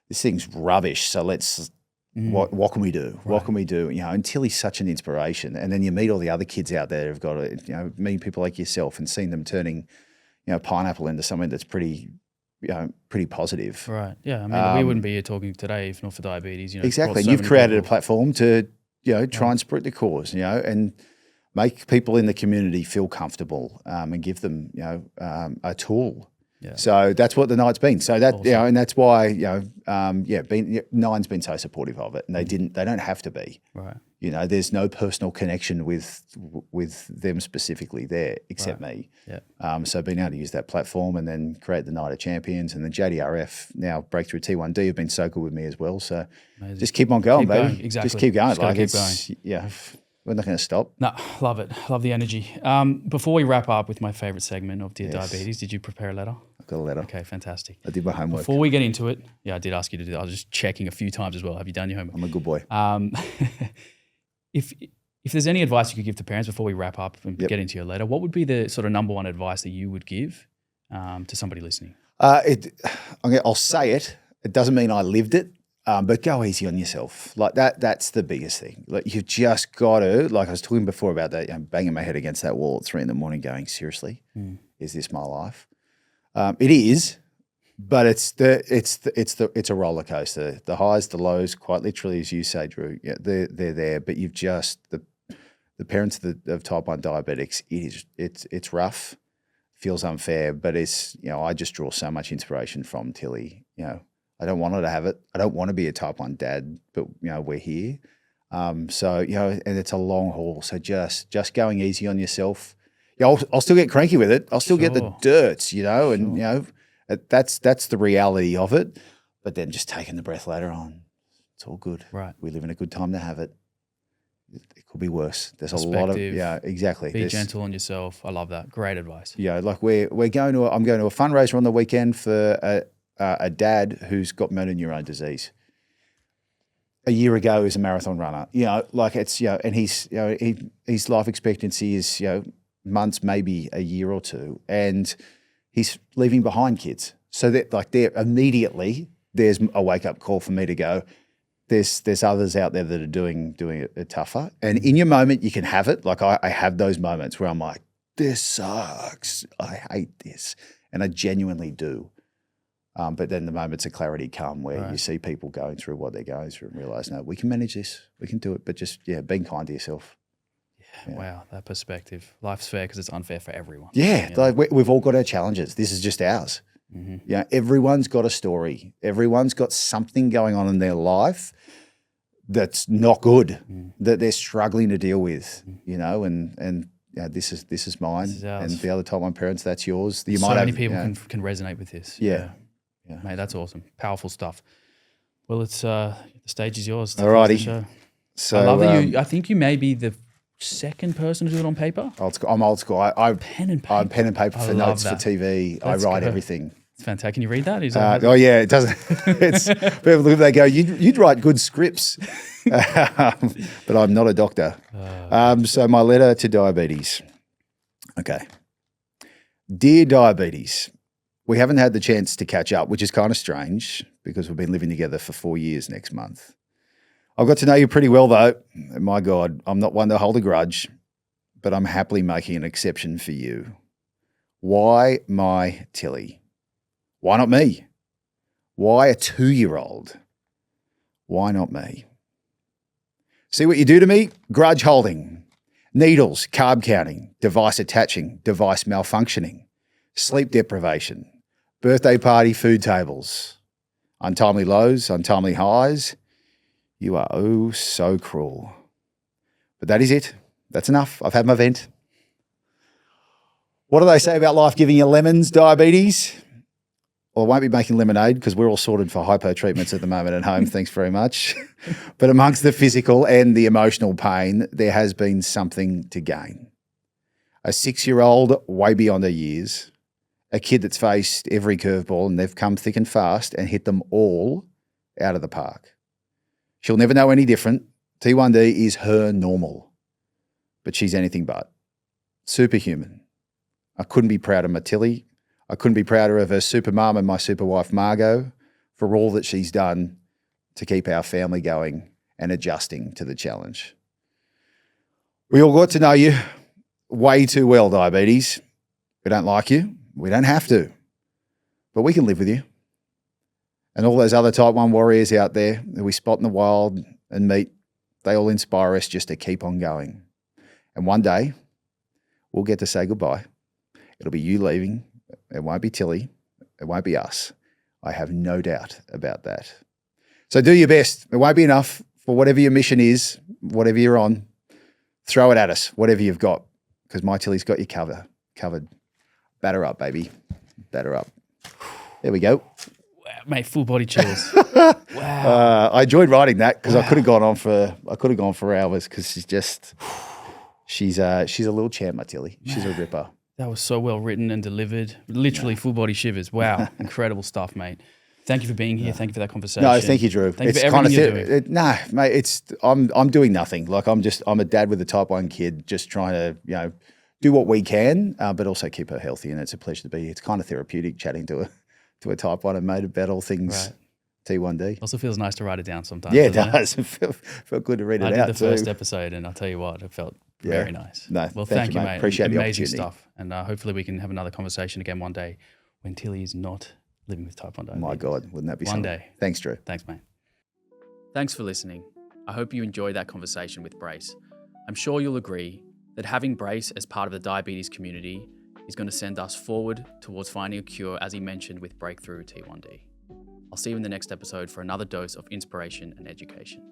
this thing's rubbish. So let's, what can we do? Right. What can we do? And Tilly's such an inspiration. And then you meet all the other kids out there who've got it, meet people like yourself and seeing them turning, pineapple into something that's pretty positive. Right. Yeah. I mean, we wouldn't be here talking today if not for diabetes. Exactly. And you've created a platform to, try and spread the cause, and make people in the community feel comfortable and give them, a tool. Yeah. So that's what the night's been. So that, awesome. And that's why, Nine's been so supportive of it, and they don't have to be. Right. There's no personal connection with them specifically there except me. Yeah. So being able to use that platform and then create the Night of Champions, and then JDRF, now Breakthrough T1D have been so good with me as well. So just keep on going, baby. Exactly. Just keep going. Keep going. Yeah. We're not going to stop. No, love it. Love the energy. Before we wrap up with my favorite segment of Dear Diabetes, did you prepare a letter? I've got a letter. Okay, fantastic. I did my homework. Before we get into it, I did ask you to do that. I was just checking a few times as well. Have you done your homework? I'm a good boy. If there's any advice you could give to parents before we wrap up and get into your letter, what would be the sort of number one advice that you would give to somebody listening? I'll say it. It doesn't mean I lived it. But go easy on yourself. Like that's the biggest thing. Like you've just got to, like I was talking before about that, banging my head against that wall at 3 a.m. going, seriously? is this my life? It is, but it's a roller coaster. The highs, the lows, quite literally, as you say, Drew. Yeah, they're there, but you've just the parents of type 1 diabetics. It's rough, feels unfair, but it's I just draw so much inspiration from Tilly. I don't want her to have it. I don't want to be a type 1 dad, but we're here. So and it's a long haul. So just going easy on yourself. I'll still get cranky with it. I'll still get the dirts, and that's the reality of it. But then just taking the breath later on, it's all good. Right. We live in a good time to have it. It could be worse. There's a lot of exactly. Be gentle on yourself. I love that. Great advice. Like I'm going to a fundraiser on the weekend for a dad who's got motor neurone disease. A year ago, he was a marathon runner. And his life expectancy is months, maybe a year or two, and he's leaving behind kids. So that there immediately there's a wake up call for me to go. There's others out there that are doing it tougher, and in your moment you can have it. Like I have those moments where I'm like, this sucks. I hate this, and I genuinely do. But then the moments of clarity come where you see people going through what they're going through and realize, no, we can manage this. We can do it. But just, being kind to yourself. Yeah. Wow, that perspective. Life's fair because it's unfair for everyone. Yeah, we've all got our challenges. This is just ours. Mm-hmm. Everyone's got a story. Everyone's got something going on in their life that's not good, that they're struggling to deal with, and this is mine. This is ours. And the other type 1 parents, that's yours. Many people can resonate with this. Yeah. Mate, that's awesome. Powerful stuff. Well, it's the stage is yours. Alrighty. So I love that I think you may be the second person to do it on paper. I'm old school. I'm pen and paper. I'm pen and paper for notes for TV. I write everything. It's fantastic. Can you read that? It doesn't. It's people look at they go, you'd write good scripts, but I'm not a doctor. So my letter to diabetes. Okay, dear diabetes. We haven't had the chance to catch up, which is kind of strange because we've been living together for 4 years next month. I've got to know you pretty well, though. And my God, I'm not one to hold a grudge, but I'm happily making an exception for you. Why my Tilly? Why not me? Why a 2-year-old? Why not me? See what you do to me? Grudge holding, needles, carb counting, device attaching, device malfunctioning, sleep deprivation, birthday party food tables, untimely lows, untimely highs. You are oh so cruel. But that is it. That's enough. I've had my vent. What do they say about life giving you lemons, diabetes? Well, I won't be making lemonade because we're all sorted for hypo treatments at the moment at home. Thanks very much. But amongst the physical and the emotional pain, there has been something to gain. A 6-year-old way beyond her years, a kid that's faced every curveball and they've come thick and fast and hit them all out of the park. She'll never know any different. T1D is her normal, but she's anything but. Superhuman. I couldn't be prouder of Matilda. I couldn't be prouder of her super mum and my super wife, Margot, for all that she's done to keep our family going and adjusting to the challenge. We all got to know you way too well, diabetes. We don't like you. We don't have to, but we can live with you. And all those other type 1 warriors out there that we spot in the wild and meet, they all inspire us just to keep on going. And one day, we'll get to say goodbye. It'll be you leaving. It won't be Tilly. It won't be us. I have no doubt about that. So do your best. It won't be enough for whatever your mission is, whatever you're on. Throw it at us, whatever you've got, because my Tilly's got you covered. Batter up, baby. Batter up. There we go. Wow, mate, full body chills. Wow. I enjoyed writing that because I could have gone on for hours because she's a little champ, my Tilly. She's a ripper. That was so well written and delivered. Literally full body shivers. Wow, incredible stuff, mate. Thank you for being here. Thank you for that conversation. No, thank you, Drew. Thank you for everything you're doing. Mate, I'm doing nothing. Like I'm a dad with a type 1 kid, just trying to do what we can, but also keep her healthy. And it's a pleasure to be here. It's kind of therapeutic chatting to a type 1 and mate about all things T1D. Also feels nice to write it down sometimes. Yeah, it does. It felt good to read it out. I did the first episode, and I'll tell you what, it felt Yeah. Very nice. No, Well, thank you, mate. Appreciate the Amazing opportunity. stuff. And hopefully we can have another conversation again one day when Tilly is not living with type 1 diabetes. My God, wouldn't that be One something? day. Thanks, Drew. Thanks, mate. Thanks for listening. I hope you enjoyed that conversation with Brace. I'm sure you'll agree that having Brace as part of the diabetes community is going to send us forward towards finding a cure, as he mentioned with Breakthrough T1D. I'll see you in the next episode for another dose of inspiration and education.